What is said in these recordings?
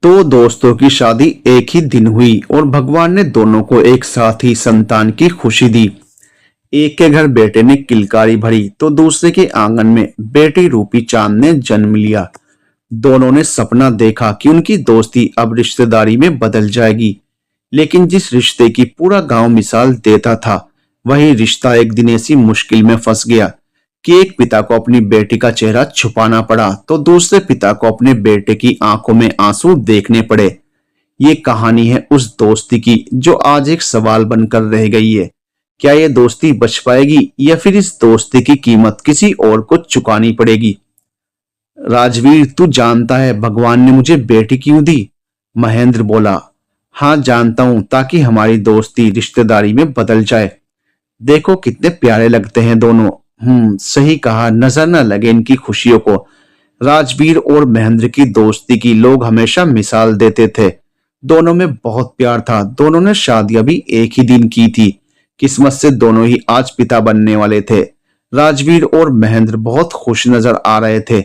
दो दोस्तों की शादी एक ही दिन हुई और भगवान ने दोनों को एक साथ ही संतान की खुशी दी। एक के घर बेटे ने किलकारी भरी तो दूसरे के आंगन में बेटी रूपी चांद ने जन्म लिया। दोनों ने सपना देखा कि उनकी दोस्ती अब रिश्तेदारी में बदल जाएगी, लेकिन जिस रिश्ते की पूरा गांव मिसाल देता था, वही रिश्ता एक दिन ऐसी मुश्किल में फंस गया कि एक पिता को अपनी बेटी का चेहरा छुपाना पड़ा तो दूसरे पिता को अपने बेटे की आंखों में आंसू देखने पड़े। ये कहानी है उस दोस्ती की जो आज एक सवाल बनकर रह गई है। क्या ये दोस्ती बच पाएगी या फिर इस दोस्ती की कीमत किसी और को चुकानी पड़ेगी? राजवीर, तू जानता है भगवान ने मुझे बेटी क्यों दी? महेंद्र बोला। हाँ जानता हूं, ताकि हमारी दोस्ती रिश्तेदारी में बदल जाए। देखो कितने प्यारे लगते हैं दोनों। सही कहा, नजर न लगे इनकी खुशियों को। राजवीर और महेंद्र की दोस्ती की लोग हमेशा मिसाल देते थे। दोनों में बहुत प्यार था। दोनों ने शादियां भी एक ही दिन की थी। किस्मत से दोनों ही आज पिता बनने वाले थे। राजवीर और महेंद्र बहुत खुश नजर आ रहे थे।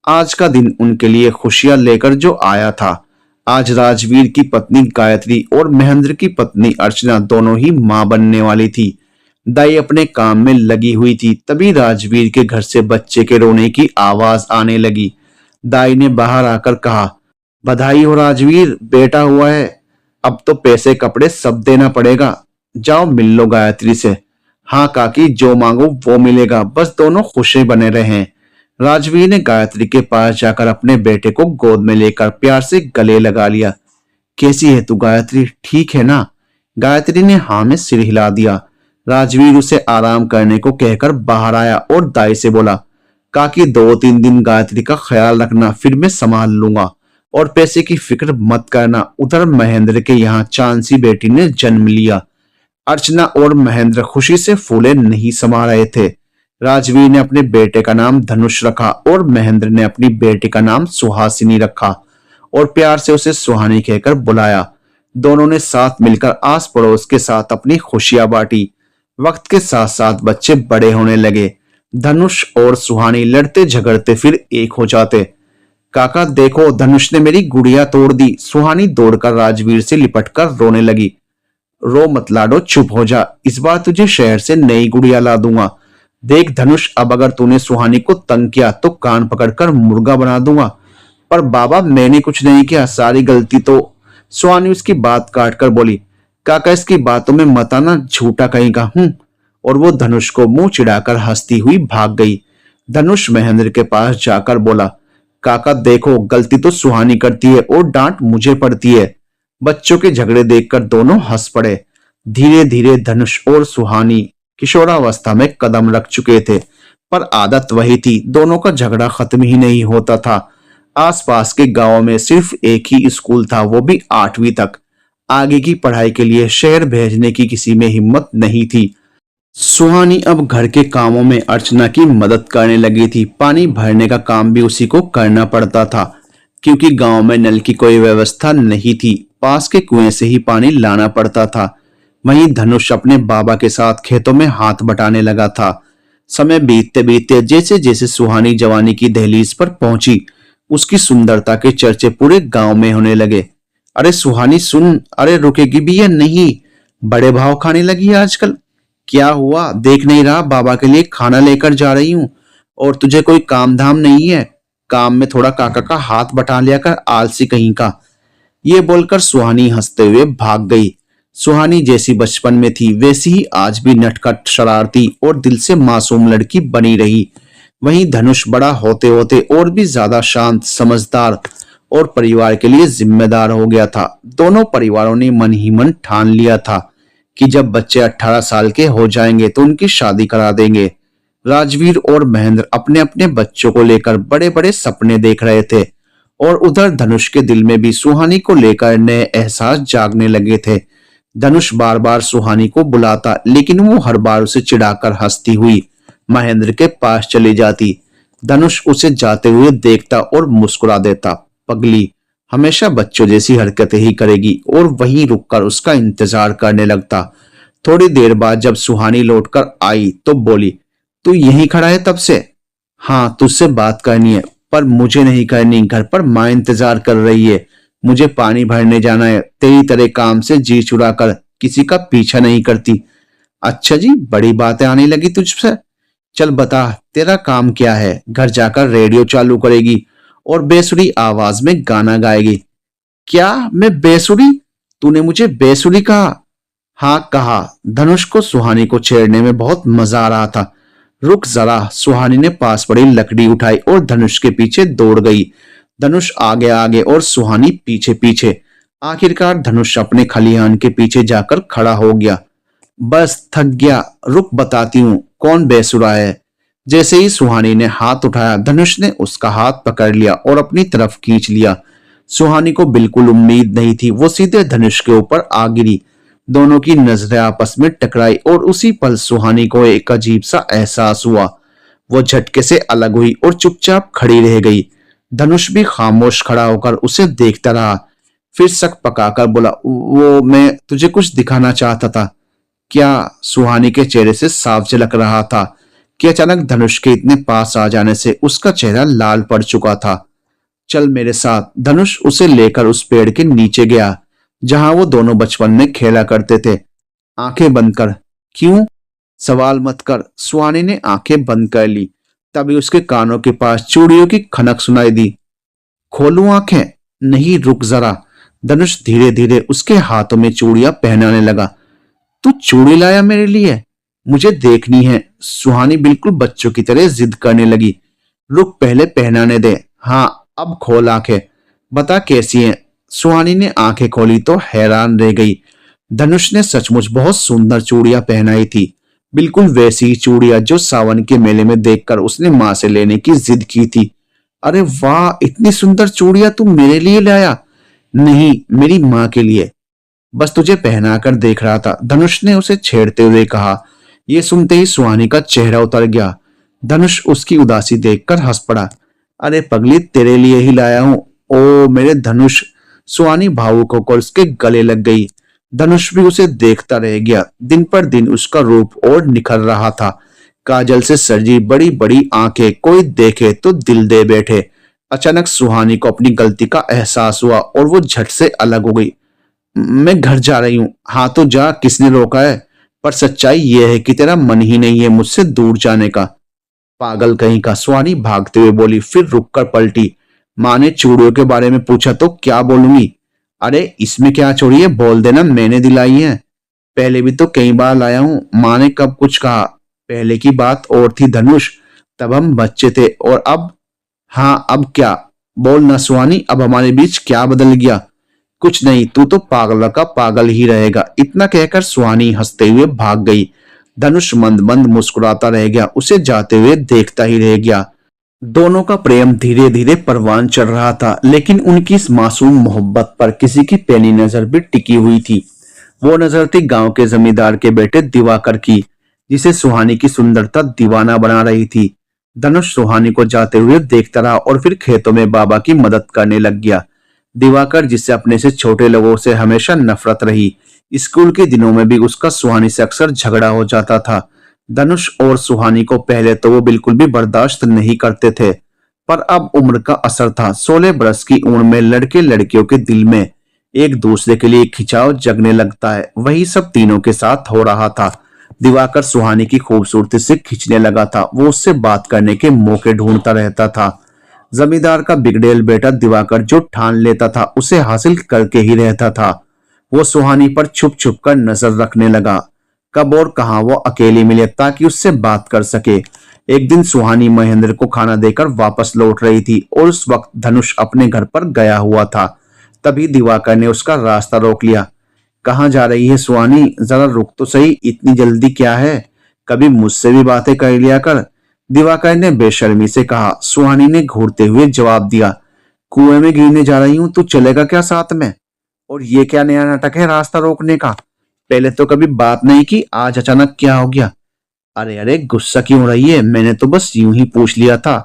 आज का दिन उनके लिए खुशियां लेकर जो आया था। आज राजवीर की पत्नी गायत्री और महेंद्र की पत्नी अर्चना दोनों ही मां बनने वाली थी। दाई अपने काम में लगी हुई थी, तभी राजवीर के घर से बच्चे के रोने की आवाज आने लगी। दाई ने बाहर आकर कहा, बधाई हो राजवीर, बेटा हुआ है। अब तो पैसे कपड़े सब देना पड़ेगा। जाओ मिल लो गायत्री से। हाँ काकी, जो मांगो वो मिलेगा, बस दोनों खुशी बने रहें। राजवीर ने गायत्री के पास जाकर अपने बेटे को गोद में लेकर प्यार से गले लगा लिया। कैसी है तू गायत्री, ठीक है ना? गायत्री ने हाँ में सिर हिला दिया। राजवीर उसे आराम करने को कहकर बाहर आया और दाई से बोला, काकी 2-3 दिन गायत्री का ख्याल रखना, फिर मैं संभाल लूंगा और पैसे की फिक्र मत करना। उधर महेंद्र के यहाँ चांसी बेटी ने जन्म लिया। अर्चना और महेंद्र खुशी से फूले नहीं समा रहे थे। राजवीर ने अपने बेटे का नाम धनुष रखा और महेंद्र ने अपनी बेटी का नाम सुहासिनी रखा और प्यार से उसे सुहानी कहकर बुलाया। दोनों ने साथ मिलकर आस पड़ोस के साथ अपनी खुशियां बांटी। वक्त के साथ साथ बच्चे बड़े होने लगे। धनुष और सुहानी लड़ते झगड़ते फिर एक हो जाते। काका देखो, धनुष ने मेरी गुड़िया तोड़ दी। सुहानी दौड़कर राजवीर से लिपटकर रोने लगी। रो मत लाडो, चुप हो जा। इस बार तुझे शहर से नई गुड़िया ला दूंगा। देख धनुष, अब अगर तूने सुहानी को तंग किया तो कान पकड़कर मुर्गा बना दूंगा। पर बाबा मैंने कुछ नहीं किया, सारी गलती तो। सुहानी उसकी बात काट कर बोली, काका इसकी बातों में मत आना, झूठा कहेगा। और वो धनुष को मुंह चिढ़ाकर हंसती हुई भाग गई। धनुष महेंद्र के पास जाकर बोला, काका देखो, गलती तो सुहानी करती है और डांट मुझे पड़ती है। बच्चों के झगड़े देखकर दोनों हंस पड़े। धीरे धीरे धनुष और सुहानी किशोरावस्था में कदम रख चुके थे, पर आदत वही थी, दोनों का झगड़ा खत्म ही नहीं होता था। आसपास के गांव में सिर्फ एक ही स्कूल था, वो भी 8वीं तक। आगे की पढ़ाई के लिए शहर भेजने की किसी में हिम्मत नहीं थी। सुहानी अब घर के कामों में अर्चना की मदद करने लगी थी। पानी भरने का काम भी उसी को करना पड़ता था, क्योंकि गांव में नल की कोई व्यवस्था नहीं थी। पास के कुएं से ही पानी लाना पड़ता था। वहीं धनुष अपने बाबा के साथ खेतों में हाथ बटाने लगा था। समय बीतते बीतते जैसे जैसे सुहानी जवानी की दहलीज पर पहुंची, उसकी सुंदरता के चर्चे पूरे गांव में होने लगे। अरे सुहानी सुन, अरे रुकेगी भी या नहीं? बड़े भाव खाने लगी है आजकल। क्या हुआ, देख नहीं रहा, बाबा के लिए खाना लेकर जा रही हूँ। और तुझे कोई काम धाम नहीं है? काम में थोड़ा काका का हाथ बटा लिया कर, आलसी कहीं का। ये बोलकर सुहानी हंसते हुए भाग गई। सुहानी जैसी बचपन में थी वैसी ही आज भी नटखट, शरारती और दिल से मासूम लड़की बनी रही। वहीं धनुष बड़ा होते होते और भी ज्यादा शांत, समझदार और परिवार के लिए जिम्मेदार हो गया था। दोनों परिवारों ने मन ही मन ठान लिया था कि जब बच्चे 18 साल के हो जाएंगे तो उनकी शादी करा देंगे। राजवीर और महेंद्र अपने अपने बच्चों को लेकर बड़े बड़े सपने देख रहे थे और उधर धनुष के दिल में भी सुहानी को लेकर नए एहसास जागने लगे थे। धनुष बार बार सुहानी को बुलाता, लेकिन वो हर बार उसे चिढ़ाकर हंसती हुई महेंद्र के पास चली जाती। धनुष उसे जाते हुए देखता और मुस्कुरा देता। पगली हमेशा बच्चों जैसी हरकतें ही करेगी, और वहीं रुककर उसका इंतजार करने लगता। थोड़ी देर बाद जब सुहानी लौटकर आई तो बोली, तू यहीं खड़ा है तब से? हाँ, तुझसे बात करनी है, पर मुझे नहीं करनी, घर पर माँ इंतजार कर रही है। मुझे पानी भरने जाना है, तेरी तरह काम से जी चुरा कर किसी का पीछा नहीं करती। अच्छा जी, बड़ी बातें आने लगी तुझसे। चल बता, तेरा काम क्या है? घर जाकर रेडियो चालू करेगी और बेसुरी आवाज में गाना गाएगी। क्या मैं बेसुरी? तूने मुझे बेसुरी कहा? हाँ कहा। धनुष को सुहानी को छेड़ने में बहुत मजा आ रहा था। रुक जरा। सुहानी ने पास पड़ी लकड़ी उठाई और धनुष के पीछे दौड़ गई। धनुष आगे आगे और सुहानी पीछे पीछे। आखिरकार धनुष अपने खलिहान के पीछे जाकर खड़ा हो गया। बस थक गया, रुक बताती हूँ कौन बेसुरा है। जैसे ही सुहानी ने हाथ उठाया, धनुष ने उसका हाथ पकड़ लिया और अपनी तरफ खींच लिया। सुहानी को बिल्कुल उम्मीद नहीं थी, वो सीधे धनुष के ऊपर आ गिरी। दोनों की नजरें आपस में टकराई और उसी पल सुहानी को एक अजीब सा एहसास हुआ। वो झटके से अलग हुई और चुपचाप खड़ी रह गई। धनुष भी खामोश खड़ा होकर उसे देखता रहा। फिर शक पकाकर बोला, वो मैं तुझे कुछ दिखाना चाहता था। क्या? सुहानी के चेहरे से साफ झलक रहा था कि अचानक धनुष के इतने पास आ जाने से उसका चेहरा लाल पड़ चुका था। चल मेरे साथ। धनुष उसे लेकर उस पेड़ के नीचे गया जहां वो दोनों बचपन में खेला करते थे। आंखें बंद कर। क्यों? सवाल मत कर। सुहानी ने आंखें बंद कर ली। तभी उसके कानों के पास चूड़ियों की खनक सुनाई दी। खोलूं आंखें? नहीं, रुक जरा। धनुष धीरे धीरे उसके हाथों में चूड़ियां पहनाने लगा। तू चूड़ी लाया मेरे लिए? मुझे देखनी है। सुहानी बिल्कुल बच्चों की तरह जिद करने लगी। रुक, पहले पहनाने दे। हाँ, अब खोल आंखें। बता कैसी है? सुहानी ने आंखें खोली तो हैरान रह गई। धनुष ने सचमुच बहुत सुंदर चूड़ियां पहनाई थी। बिल्कुल वैसी ही चूड़ियां जो सावन के मेले में देखकर उसने मां से लेने की जिद की थी। अरे वाह, इतनी सुंदर चूड़ियां तू मेरे लिए लाया? नहीं, मेरी मां के लिए। बस तुझे पहनाकर देख रहा था, धनुष ने उसे छेड़ते हुए कहा। यह सुनते ही सुहानी का चेहरा उतर गया। धनुष उसकी उदासी देखकर हंस पड़ा। अरे पगली, तेरे लिए ही लाया हूं। ओ मेरे धनुष। सुहानी भावुक होकर उसके गले लग गई। धनुष भी उसे देखता रह गया। दिन पर दिन उसका रूप और निखर रहा था। काजल से सजी बड़ी बड़ी आंखें, कोई देखे तो दिल दे बैठे। अचानक सुहानी को अपनी गलती का एहसास हुआ और वो झट से अलग हो गई। मैं घर जा रही हूँ। हाँ तो जा, किसने रोका है? पर सच्चाई यह है कि तेरा मन ही नहीं है मुझसे दूर जाने का। पागल कहीं का। सुहानी भागते हुए बोली, फिर रुककर पलटी। माँ ने चूड़ियों के बारे में पूछा तो क्या बोलूंगी? अरे इसमें क्या चोरी है, बोल देना मैंने दिलाई है। पहले भी तो कई बार लाया हूँ। माँ ने कब कुछ कहा? पहले की बात और थी धनुष, तब हम बच्चे थे। और अब? हाँ अब क्या? बोल ना सुहानी, अब हमारे बीच क्या बदल गया? कुछ नहीं, तू तो पागल का पागल ही रहेगा। इतना कहकर सुहानी हंसते हुए भाग गई। धनुष मंद मंद मुस्कुराता रह गया, उसे जाते हुए देखता ही रह गया। दोनों का प्रेम धीरे धीरे परवान चढ़ रहा था, लेकिन उनकी इस मासूम मोहब्बत पर किसी की पैनी नजर भी टिकी हुई थी। वो नजर थी गांव के जमींदार के बेटे दिवाकर की, जिसे सुहानी की सुंदरता दीवाना बना रही थी। धनुष सुहानी को जाते हुए देखता रहा और फिर खेतों में बाबा की मदद करने लग गया। दिवाकर, जिससे अपने से छोटे लोगों से हमेशा नफरत रही, स्कूल के दिनों में भी उसका सुहानी से अक्सर झगड़ा हो जाता था। धनुष और सुहानी को पहले तो वो बिल्कुल भी बर्दाश्त नहीं करते थे, पर अब उम्र का असर था। 16 बरस की उम्र में लड़के लड़कियों के दिल में एक दूसरे के लिए खिंचाव जगने लगता है। वही सब तीनों के साथ हो रहा था। दिवाकर सुहानी की खूबसूरती से खिंचने लगा था। वो उससे बात करने के मौके ढूंढता रहता था। जमींदार का बिगड़ेल बेटा दिवाकर जो ठान लेता था उसे हासिल करके ही रहता था। वो सुहानी पर छुप छुप कर नजर रखने लगा। कब और कहां वो अकेली मिले ताकि उससे बात कर सके। एक दिन सुहानी महेंद्र को खाना देकर वापस लौट रही थी और उस वक्त धनुष अपने घर पर गया हुआ था। तभी दिवाकर ने उसका रास्ता रोक लिया। कहाँ जा रही है सुहानी? जरा रुक तो सही, इतनी जल्दी क्या है? कभी मुझसे भी बातें कर लिया कर, दिवाकर ने बेशर्मी से कहा। सुहानी ने घूरते हुए जवाब दिया, कुएं में गिरने जा रही हूं, तू चलेगा क्या साथ में? और ये क्या नया नाटक है रास्ता रोकने का? पहले तो कभी बात नहीं की, आज अचानक क्या हो गया? अरे अरे, गुस्सा क्यों हो रही है? मैंने तो बस यूं ही पूछ लिया था।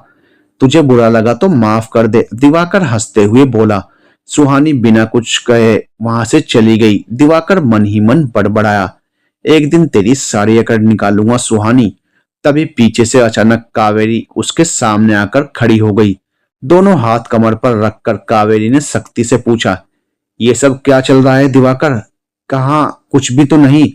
तुझे बुरा लगा तो माफ कर दे, दिवाकर हंसते हुए बोला। सुहानी बिना कुछ कहे वहां से चली गई। दिवाकर मन ही मन बड़बड़ाया, एक दिन तेरी साड़ी अकड़ निकालूंगा सुहानी। तभी पीछे से अचानक कावेरी उसके सामने आकर खड़ी हो गई। दोनों हाथ कमर पर रखकर कावेरी ने सख्ती से पूछा, ये सब क्या चल रहा है दिवाकर? कहाँ? कुछ भी तो नहीं।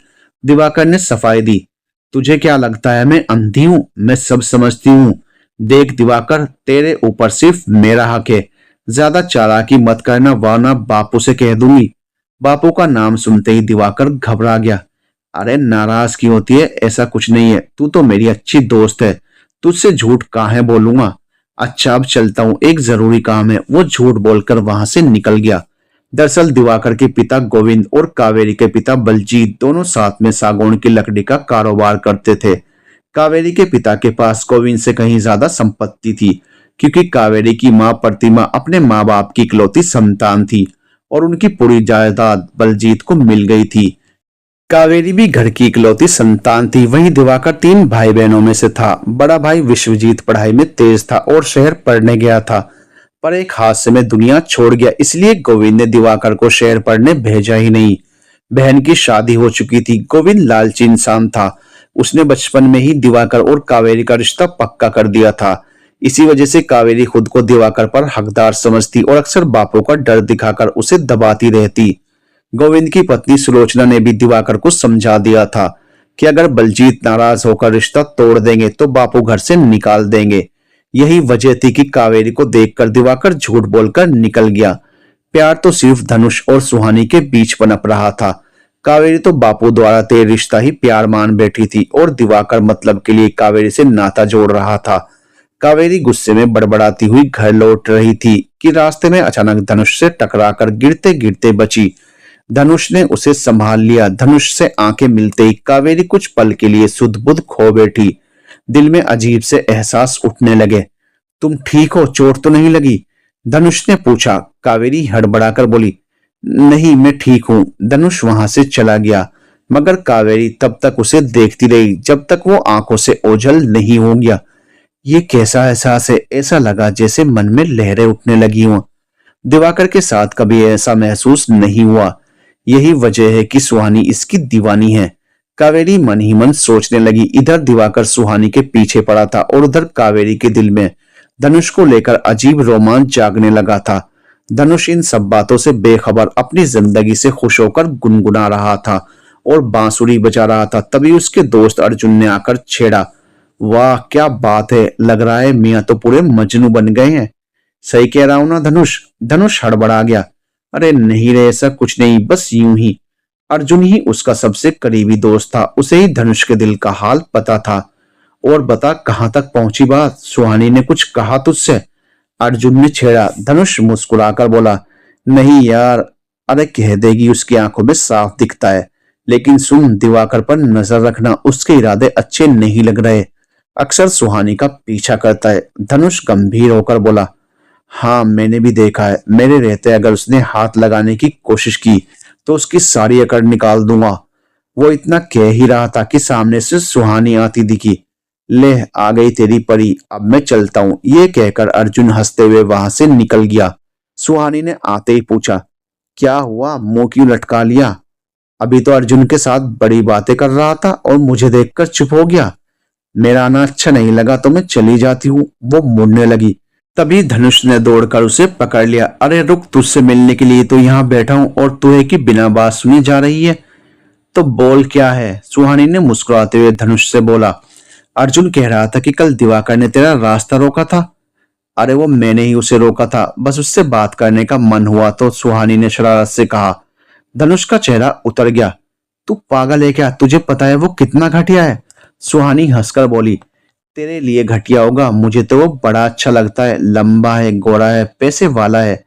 दिवाकर ने सफाई दी। तुझे क्या लगता है मैं अंधी हूं? मैं सब समझती हूँ। देख दिवाकर, तेरे ऊपर सिर्फ मेरा हक है। ज्यादा चालाकी मत करना वरना बापू से कह दूंगी। बापू का नाम सुनते ही दिवाकर घबरा गया। अरे नाराज क्यों होती है? ऐसा कुछ नहीं है, तू तो मेरी अच्छी दोस्त है। तुझसे झूठ काहे बोलूंगा। अच्छा अब चलता हूँ, एक जरूरी काम है। वो झूठ बोलकर वहां से निकल गया। दरअसल दिवाकर के पिता गोविंद और कावेरी के पिता बलजीत दोनों साथ में सागौन की लकड़ी का कारोबार करते थे। कावेरी के पिता के पास गोविंद से कहीं ज्यादा संपत्ति थी, क्योंकि कावेरी की मां प्रतिमा अपने माँ बाप की इकलौती संतान थी और उनकी पूरी जायदाद बलजीत को मिल गई थी। कावेरी भी घर की इकलौती संतान थी। वहीं दिवाकर तीन भाई बहनों में से था। बड़ा भाई विश्वजीत पढ़ाई में तेज था और शहर पढ़ने गया था, पर एक हादसे में दुनिया छोड़ गया, इसलिए गोविंद ने दिवाकर को शहर पढ़ने भेजा ही नहीं। बहन की शादी हो चुकी थी। गोविंद लालची इंसान था। उसने बचपन में ही दिवाकर और कावेरी का रिश्ता पक्का कर दिया था। इसी वजह से कावेरी खुद को दिवाकर पर हकदार समझती और अक्सर बापों का डर दिखाकर उसे दबाती रहती। गोविंद की पत्नी सुलोचना ने भी दिवाकर को समझा दिया था कि अगर बलजीत नाराज होकर रिश्ता तोड़ देंगे तो बापू घर से निकाल देंगे। यही वजह थी कि कावेरी को देखकर दिवाकर झूठ बोलकर निकल गया। प्यार तो सिर्फ धनुष और सुहानी के बीच पनप रहा था। कावेरी तो बापू द्वारा तय रिश्ता ही प्यार मान बैठी थी और दिवाकर मतलब के लिए कावेरी से नाता जोड़ रहा था। कावेरी गुस्से में बड़बड़ाती हुई घर लौट रही थी कि रास्ते में अचानक धनुष से टकराकर गिरते गिरते बची। धनुष ने उसे संभाल लिया। धनुष से आंखें मिलते ही कावेरी कुछ पल के लिए सुध बुध खो बैठी। दिल में अजीब से एहसास उठने लगे। तुम ठीक हो? चोट तो नहीं लगी? धनुष ने पूछा। कावेरी हड़बड़ाकर बोली, नहीं मैं ठीक हूं। धनुष वहां से चला गया, मगर कावेरी तब तक उसे देखती रही जब तक वो आंखों से ओझल नहीं हो गया। ये कैसा एहसास है? ऐसा लगा जैसे मन में लहरें उठने लगी हों। दिवाकर के साथ कभी ऐसा महसूस नहीं हुआ। यही वजह है कि सुहानी इसकी दीवानी है। कावेरी मन ही मन सोचने लगी। इधर दिवाकर सुहानी के पीछे पड़ा था और उधर कावेरी के दिल में धनुष को लेकर अजीब रोमांच जागने लगा था। धनुष इन सब बातों से बेखबर अपनी जिंदगी से खुश होकर गुनगुना रहा था और बांसुरी बजा रहा था। तभी उसके दोस्त अर्जुन ने आकर छेड़ा। वाह क्या बात है, लग रहा है मियां तो पूरे मजनू बन गए हैं। सही कह रहा हूं ना धनुष? धनुष हड़बड़ा गया। अरे नहीं रे, ऐसा कुछ नहीं, बस यूं ही। अर्जुन ही उसका सबसे करीबी दोस्त था, उसे ही धनुष के दिल का हाल पता था। और बता कहां तक पहुंची बात? सुहानी ने कुछ कहा तुझसे? अर्जुन ने छेड़ा। धनुष मुस्कुराकर बोला, नहीं यार। अरे कह देगी, उसकी आंखों में साफ दिखता है। लेकिन सुन, दिवाकर पर नजर रखना, उसके इरादे अच्छे नहीं लग रहे। अक्सर सुहानी का पीछा करता है। धनुष गंभीर होकर बोला, हाँ मैंने भी देखा है। मेरे रहते अगर उसने हाथ लगाने की कोशिश की तो उसकी सारी अकड़ निकाल दूंगा। वो इतना कह ही रहा था कि सामने से सुहानी आती दिखी। ले आ गई तेरी परी, अब मैं चलता हूँ। ये कहकर अर्जुन हंसते हुए वहां से निकल गया। सुहानी ने आते ही पूछा, क्या हुआ? मुंह क्यों लटका लिया? अभी तो अर्जुन के साथ बड़ी बातें कर रहा था और मुझे देखकर चुप हो गया। मेरा आना अच्छा नहीं लगा तो मैं चली जाती हूँ। वो मुड़ने लगी। तभी धनुष ने दौड़कर उसे पकड़ लिया। अरे रुक, तुझसे मिलने के लिए तो यहाँ बैठा हूँ और तू है कि बिना बात सुनी जा रही है। तो बोल क्या है? सुहानी ने मुस्कुराते हुए धनुष से बोला। अर्जुन कह रहा था कि कल दिवाकर ने तेरा रास्ता रोका था। अरे वो मैंने ही उसे रोका था, बस उससे बात करने का मन हुआ तो। सुहानी ने शरारत से कहा। धनुष का चेहरा उतर गया। तू पागल है क्या? तुझे पता है वो कितना घटिया है? सुहानी हंसकर बोली, तेरे लिए घटिया होगा, मुझे तो वो बड़ा अच्छा लगता है। लंबा है, गोरा है, पैसे वाला है।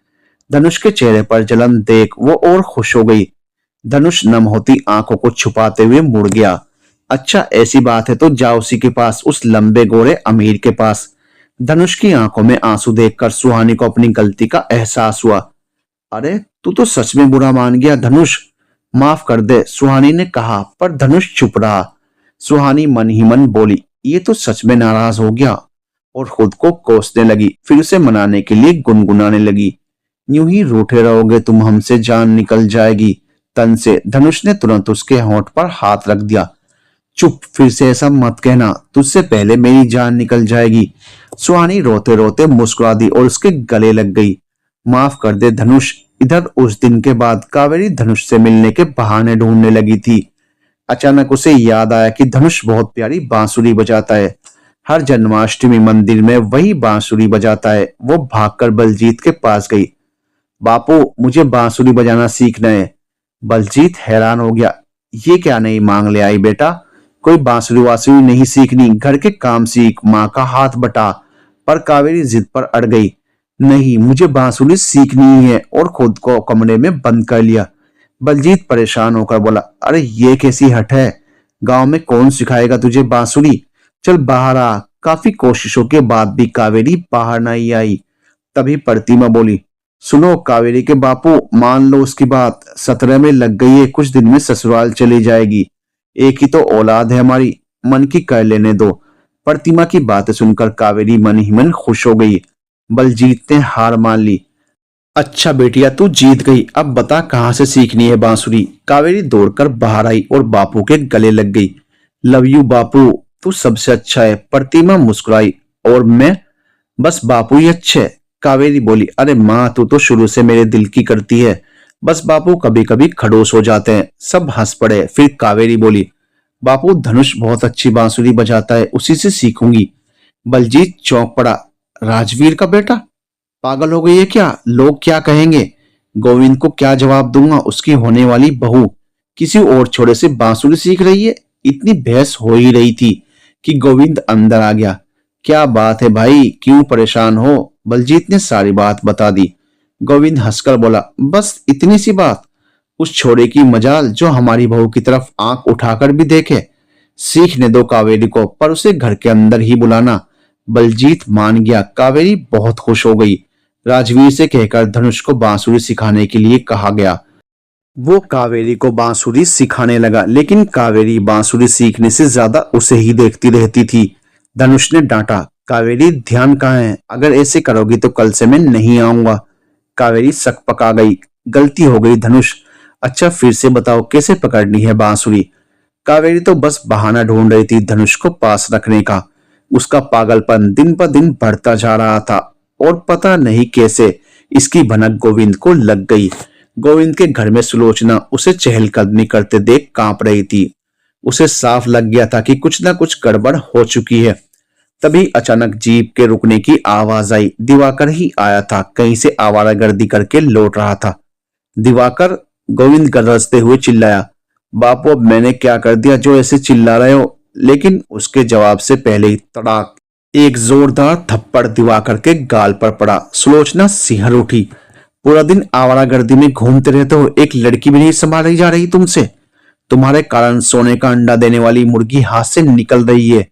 धनुष के चेहरे पर जलन देख वो और खुश हो गई। धनुष नम होती आंखों को छुपाते हुए मुड़ गया। अच्छा ऐसी बात है तो जा उसी के पास, उस लंबे गोरे अमीर के पास। धनुष की आंखों में आंसू देखकर सुहानी को अपनी गलती का एहसास हुआ। अरे तू तो सच में बुरा मान गया धनुष, माफ कर दे, सुहानी ने कहा। पर धनुष चुप रहा। सुहानी मन ही मन बोली, ये तो सच में नाराज हो गया, और खुद को कोसने लगी। फिर उसे मनाने के लिए गुनगुनाने लगी, यूं ही रूठे रहोगे तुम हमसे, जान निकल जाएगी तन से। धनुष ने तुरंत उसके होंठ पर हाथ रख दिया। चुप, फिर से ऐसा मत कहना, तुझसे पहले मेरी जान निकल जाएगी। सुहानी रोते रोते मुस्कुरा दी और उसके गले लग गई। माफ कर दे धनुष, इधर उस दिन के बाद कावेरी धनुष से मिलने के बहाने ढूंढने लगी थी। अचानक उसे याद आया कि धनुष बहुत प्यारी बांसुरी बजाता है। हर जन्माष्टमी मंदिर में वही बांसुरी बजाता है। वो भागकर बलजीत के पास गई। बापू, मुझे बांसुरी बजाना सीखना है। बलजीत हैरान हो गया। ये क्या नई मांग ले आई बेटा? कोई बांसुरी वासुरी नहीं सीखनी, घर के काम सीख, माँ का हाथ बटा। पर कावेरी जिद पर अड़ गई। नहीं, मुझे बांसुरी सीखनी ही है, और खुद को कमरे में बंद कर लिया। बलजीत परेशान होकर बोला, अरे ये कैसी हट है? गांव में कौन सिखाएगा तुझे बांसुरी? चल बाहर आ। काफी कोशिशों के बाद भी कावेरी बाहर नहीं आई। तभी प्रतिमा बोली, सुनो कावेरी के बापू, मान लो उसकी बात। 17 में लग गई है, कुछ दिन में ससुराल चली जाएगी। एक ही तो औलाद है हमारी, मन की कर लेने दो। प्रतिमा की बातें सुनकर कावेरी मन ही मन खुश हो गई। बलजीत ने हार मान ली। अच्छा बेटिया, तू जीत गई। अब बता कहाँ से सीखनी है बांसुरी? कावेरी दौड़कर बाहर आई और बापू के गले लग गई। लव यू बापू, तू सबसे अच्छा है। प्रतिमा मुस्कुराई। और मैं? बस बापू ही अच्छे। कावेरी बोली, अरे माँ, तू तो शुरू से मेरे दिल की करती है। बस बापू कभी कभी खड़ूस हो जाते हैं। सब हंस पड़े। फिर कावेरी बोली, बापू धनुष बहुत अच्छी बांसुरी बजाता है, उसी से सीखूंगी। बलजीत चौंक पड़ा। राजवीर का बेटा? पागल हो गई है क्या? लोग क्या कहेंगे? गोविंद को क्या जवाब दूंगा? उसकी होने वाली बहू किसी और छोरे से बांसुरी सीख रही है। इतनी बहस हो ही रही थी कि गोविंद अंदर आ गया। क्या बात है भाई, क्यों परेशान हो? बलजीत ने सारी बात बता दी। गोविंद हंसकर बोला, बस इतनी सी बात? उस छोरे की मजाल जो हमारी बहू की तरफ आंख उठाकर भी देखे। सीखने दो कावेरी को, पर उसे घर के अंदर ही बुलाना। बलजीत मान गया। कावेरी बहुत खुश हो गई। राजवीर से कहकर धनुष को बांसुरी सिखाने के लिए कहा गया। वो कावेरी को बांसुरी सिखाने लगा, लेकिन कावेरी बांसुरी सीखने से ज्यादा उसे ही देखती रहती थी। धनुष ने डांटा, कावेरी ध्यान कहाँ है? अगर ऐसे करोगी तो कल से मैं नहीं आऊंगा। कावेरी सकपका गई। गलती हो गई धनुष। अच्छा फिर से बताओ, कैसे पकड़नी है बांसुरी? कावेरी तो बस बहाना ढूंढ रही थी धनुष को पास रखने का। उसका पागलपन दिन पर दिन बढ़ता जा रहा था, और पता नहीं कैसे इसकी भनक गोविंद को लग गई। गोविंद के घर में सुलोचना उसे चहलकदमी करते देख कांप रही थी। उसे साफ लग गया था कि कुछ ना कुछ गड़बड़ हो चुकी है। तभी अचानक जीप के रुकने की आवाज आई। दिवाकर ही आया था, कहीं से आवारागर्दी करके लौट रहा था। दिवाकर? गोविंद गरजते हुए चिल्लाया। बापू, अब मैंने क्या कर दिया जो ऐसे चिल्ला रहे हो? लेकिन उसके जवाब से पहले ही तड़ाक एक जोरदार थप्पड़ दिवाकर के गाल पर पड़ा। सुलोचना सिहर उठी। पूरा दिन आवारागर्दी में घूमते रहते हो, एक लड़की भी नहीं संभाली जा रही तुमसे? तुम्हारे कारण सोने का अंडा देने वाली मुर्गी हाथ से निकल रही है।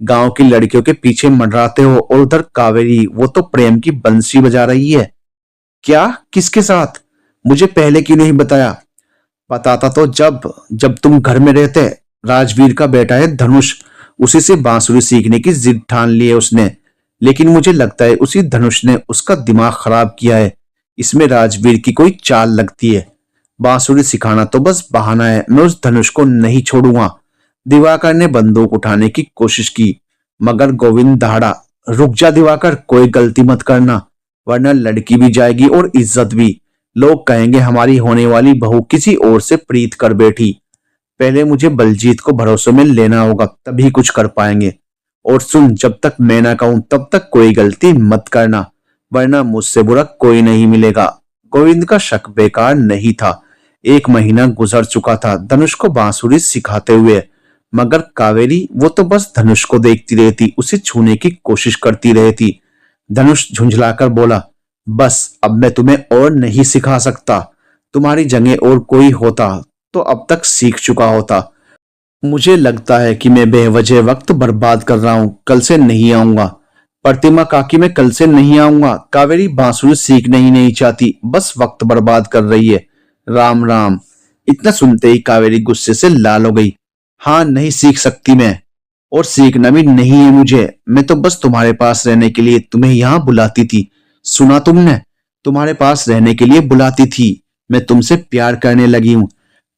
गांव की लड़कियों के पीछे मंडराते हो, और उधर कावेरी, वो तो प्रेम की बंसी बजा रही है। क्या? किसके साथ? मुझे पहले क्यों नहीं बताया? बताता तो जब जब तुम घर में रहते। राजवीर का बेटा है धनुष, उसी से बांसुरी सीखने की जिद ठान ली है उसने। लेकिन मुझे लगता है उसी धनुष ने उसका दिमाग खराब किया है। इसमें राजवीर की कोई चाल लगती है। बांसुरी सिखाना तो बस बहाना है, मैं उस धनुष को नहीं छोड़ूंगा। दिवाकर ने बंदूक उठाने की कोशिश की, मगर गोविंद दहाड़ा। रुक जा दिवाकर, कोई गलती मत करना, वरना लड़की भी जाएगी और इज्जत भी। लोग कहेंगे हमारी होने वाली बहू किसी और से प्रीत कर बैठी। पहले मुझे बलजीत को भरोसे में लेना होगा, तभी कुछ कर पाएंगे। और सुन, जब तक मैं ना कहूं तब तक कोई गलती मत करना, वरना मुझसे बुरा कोई नहीं मिलेगा। गोविंद का शक बेकार नहीं था। 1 महीना गुजर चुका था धनुष को बांसुरी सिखाते हुए, मगर कावेरी, वो तो बस धनुष को देखती रहती, उसे छूने की कोशिश करती रहती। धनुष झुंझलाकर बोला, बस अब मैं तुम्हें और नहीं सिखा सकता। तुम्हारी जगह और कोई होता तो अब तक सीख चुका होता। मुझे लगता है कि मैं बेवजह वक्त बर्बाद कर रहा हूं। कल से नहीं आऊंगा। प्रतिमा काकी, मैं कल से नहीं आऊंगा। कावेरी बांसुरी सीखना ही नहीं चाहती, बस वक्त बर्बाद कर रही है। राम राम। इतना सुनते ही कावेरी गुस्से से लाल हो गई। हाँ, नहीं सीख सकती मैं, और सीखना भी नहीं है मुझे। मैं तो बस तुम्हारे पास रहने के लिए तुम्हें यहाँ बुलाती थी। सुना तुमने? तुम्हारे पास रहने के लिए बुलाती थी। मैं तुमसे प्यार करने लगी हूँ।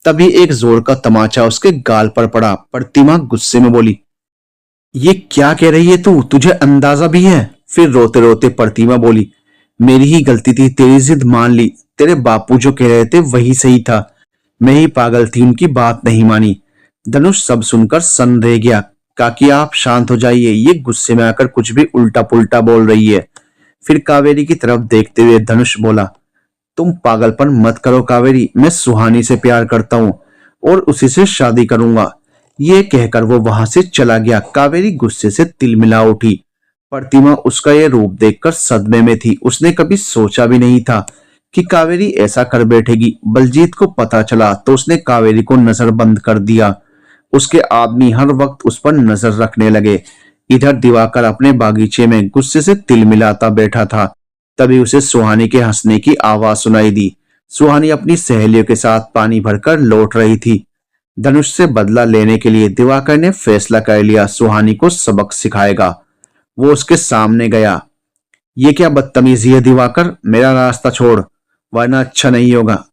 तभी एक जोर का तमाचा उसके गाल पर पड़ा। प्रतिमा गुस्से में बोली, ये क्या कह रही है तू? तुझे अंदाजा भी है? फिर रोते रोते प्रतिमा बोली, मेरी ही गलती थी, तेरी जिद मान ली। तेरे बापू जो कह रहे थे वही सही था, मैं ही पागल थी, उनकी बात नहीं मानी। धनुष सब सुनकर सन रह गया। काकी आप शांत हो जाइए, ये गुस्से में आकर कुछ भी उल्टा पुल्टा बोल रही है। फिर कावेरी की तरफ देखते हुए धनुष बोला, तुम पागलपन मत करो कावेरी, मैं सुहानी से प्यार करता हूँ और उसी से शादी करूंगा। ये कहकर वो वहां से चला गया। कावेरी गुस्से से तिलमिला उठी। प्रतिमा उसका यह रूप देखकर सदमे में थी। उसने कभी सोचा भी नहीं था कि कावेरी ऐसा कर बैठेगी। बलजीत को पता चला तो उसने कावेरी को नजरबंद कर दिया। उसके आदमी हर वक्त उस पर नजर रखने लगे। इधर दिवाकर अपने बागीचे में गुस्से से तिलमिलाता बैठा था। तभी उसे सुहानी के हंसने की आवाज सुनाई दी। सुहानी अपनी सहेलियों के साथ पानी भरकर लौट रही थी। धनुष से बदला लेने के लिए दिवाकर ने फैसला कर लिया, सुहानी को सबक सिखाएगा। वो उसके सामने गया। ये क्या बदतमीजी है दिवाकर, मेरा रास्ता छोड़ वरना अच्छा नहीं होगा।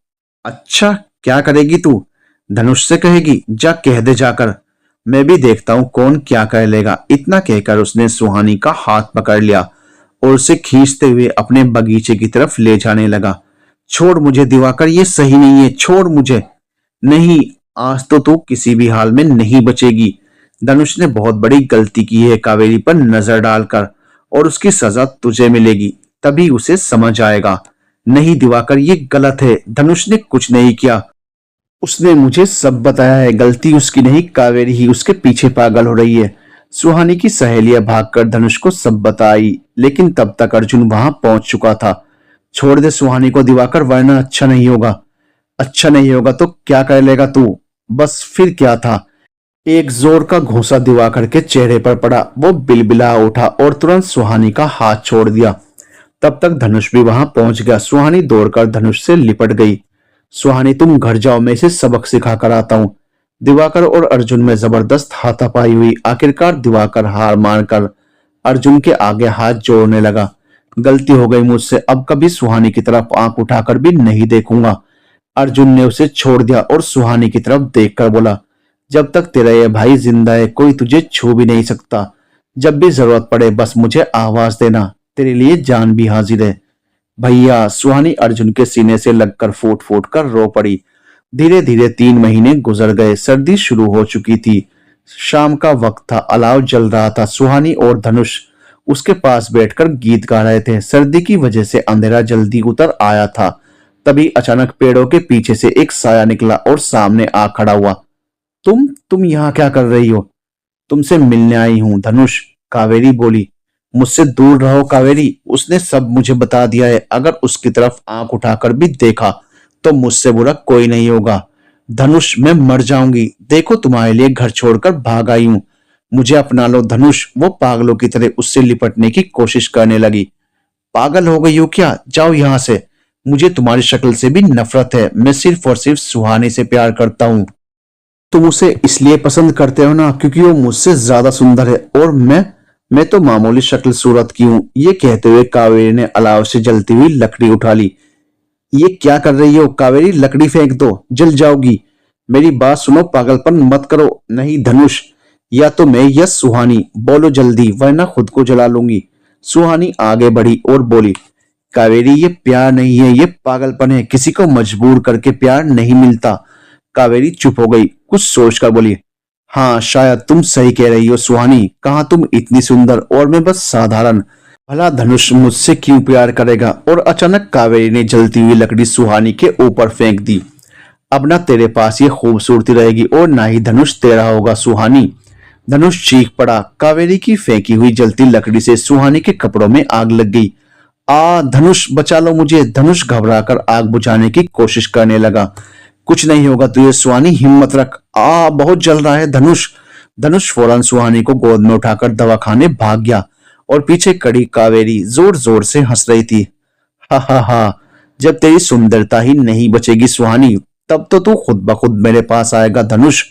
अच्छा, क्या करेगी तू? धनुष से कहेगी? जा कह दे जाकर, मैं भी देखता हूं कौन क्या कर लेगा। इतना कहकर उसने सुहानी का हाथ पकड़ लिया और उसे खींचते हुए अपने बगीचे की तरफ ले जाने लगा। छोड़ मुझे दिवाकर, ये सही नहीं है, छोड़ मुझे। नहीं, आज तो तू किसी भी हाल में नहीं बचेगी। धनुष ने बहुत बड़ी गलती की है कावेरी पर नजर डालकर, और उसकी सजा तुझे मिलेगी, तभी उसे समझ आएगा। नहीं दिवाकर, ये गलत है, धनुष ने कुछ नहीं किया, उसने मुझे सब बताया है। गलती उसकी नहीं, कावेरी ही उसके पीछे पागल हो रही है। सुहानी की सहेलियां भागकर धनुष को सब बताई, लेकिन तब तक अर्जुन वहां पहुंच चुका था। छोड़ दे सुहानी को दिवाकर, वरना अच्छा नहीं होगा। अच्छा नहीं होगा तो क्या कर लेगा तू? बस फिर क्या था? एक जोर का घूंसा दिवाकर के चेहरे पर पड़ा। वो बिलबिला उठा और तुरंत सुहानी का हाथ छोड़ दिया। तब तक धनुष भी वहां पहुंच गया। सुहानी दौड़कर धनुष से लिपट गई। सुहानी तुम घर जाओ, मैं इसे सबक सिखा कर आता हूं। दिवाकर और अर्जुन में जबरदस्त हाथापाई हुई। आखिरकार दिवाकर हार मानकर अर्जुन के आगे हाथ जोड़ने लगा। गलती हो गई मुझसे, अब कभी सुहानी की तरफ आंख उठाकर भी नहीं देखूंगा। अर्जुन ने उसे छोड़ दिया और सुहानी की तरफ देखकर बोला, जब तक तेरा ये भाई जिंदा है कोई तुझे छू भी नहीं सकता। जब भी जरूरत पड़े बस मुझे आवाज देना, तेरे लिए जान भी हाजिर है। भैया, सुहानी अर्जुन के सीने से लगकर फूट फूट कर रो पड़ी। धीरे धीरे 3 महीने गुजर गए। सर्दी शुरू हो चुकी थी। शाम का वक्त था, अलाव जल रहा था। सुहानी और धनुष उसके पास बैठकर गीत गा रहे थे। सर्दी की वजह से अंधेरा जल्दी उतर आया था। तभी अचानक पेड़ों के पीछे से एक साया निकला और सामने आ खड़ा हुआ। तुम यहाँ क्या कर रही हो? तुमसे मिलने आई हूं धनुष, कावेरी बोली। मुझसे दूर रहो कावेरी, उसने सब मुझे बता दिया है। अगर उसकी तरफ आंख उठाकर भी देखा तो मुझसे बुरा कोई नहीं होगा। धनुष, मैं मर जाऊंगी। देखो तुम्हारे लिए घर छोड़कर भाग आई हूं, मुझे अपना लो धनुष। वो पागलों की तरह उससे लिपटने की कोशिश करने लगी। पागल हो गई हो क्या? जाओ यहां से, मुझे तुम्हारी शक्ल से भी नफरत है। मैं सिर्फ और सिर्फ सुहानी से प्यार करता हूँ। तुम उसे इसलिए पसंद करते हो ना क्योंकि वो मुझसे ज्यादा सुंदर है, और मैं तो मामूली शक्ल सूरत की हूँ। ये कहते हुए कावेरी ने अलाव से जलती हुई लकड़ी उठा ली। ये क्या कर रही हो कावेरी? लकड़ी फेंक दो, जल जाओगी। मेरी बात सुनो, पागलपन मत करो। नहीं धनुष, या तो मैं या सुहानी, बोलो जल्दी वरना खुद को जला लूंगी। सुहानी आगे बढ़ी और बोली, कावेरी ये प्यार नहीं है, ये पागलपन है। किसी को मजबूर करके प्यार नहीं मिलता। कावेरी चुप हो गई, कुछ सोचकर बोली, हाँ शायद तुम सही कह रही हो सुहानी। कहाँ तुम इतनी सुंदर और मैं बस साधारण। भला धनुष मुझसे क्यों प्यार करेगा? और अचानक कावेरी ने जलती हुई लकड़ी सुहानी के ऊपर फेंक दी। अब ना तेरे पास ये खूबसूरती रहेगी और ना ही धनुष तेरा होगा सुहानी। धनुष चीख पड़ा। कावेरी की फेंकी हुई जलती लकड़ी से सुहानी के कपड़ों में आग लग गई। आ धनुष, बचा लो मुझे। धनुष घबराकर आग बुझाने की कोशिश करने लगा। कुछ नहीं होगा तुझे सुहानी, हिम्मत रख। बहुत जल रहा है धनुष। धनुष फौरन सुहानी को गोद में उठाकर दवाखाने भाग गया और पीछे खड़ी कावेरी जोर जोर से हंस रही थी। हा हा हा, जब तेरी सुंदरता ही नहीं बचेगी सुहानी, तब तो तू खुद ब खुद मेरे पास आएगा धनुष।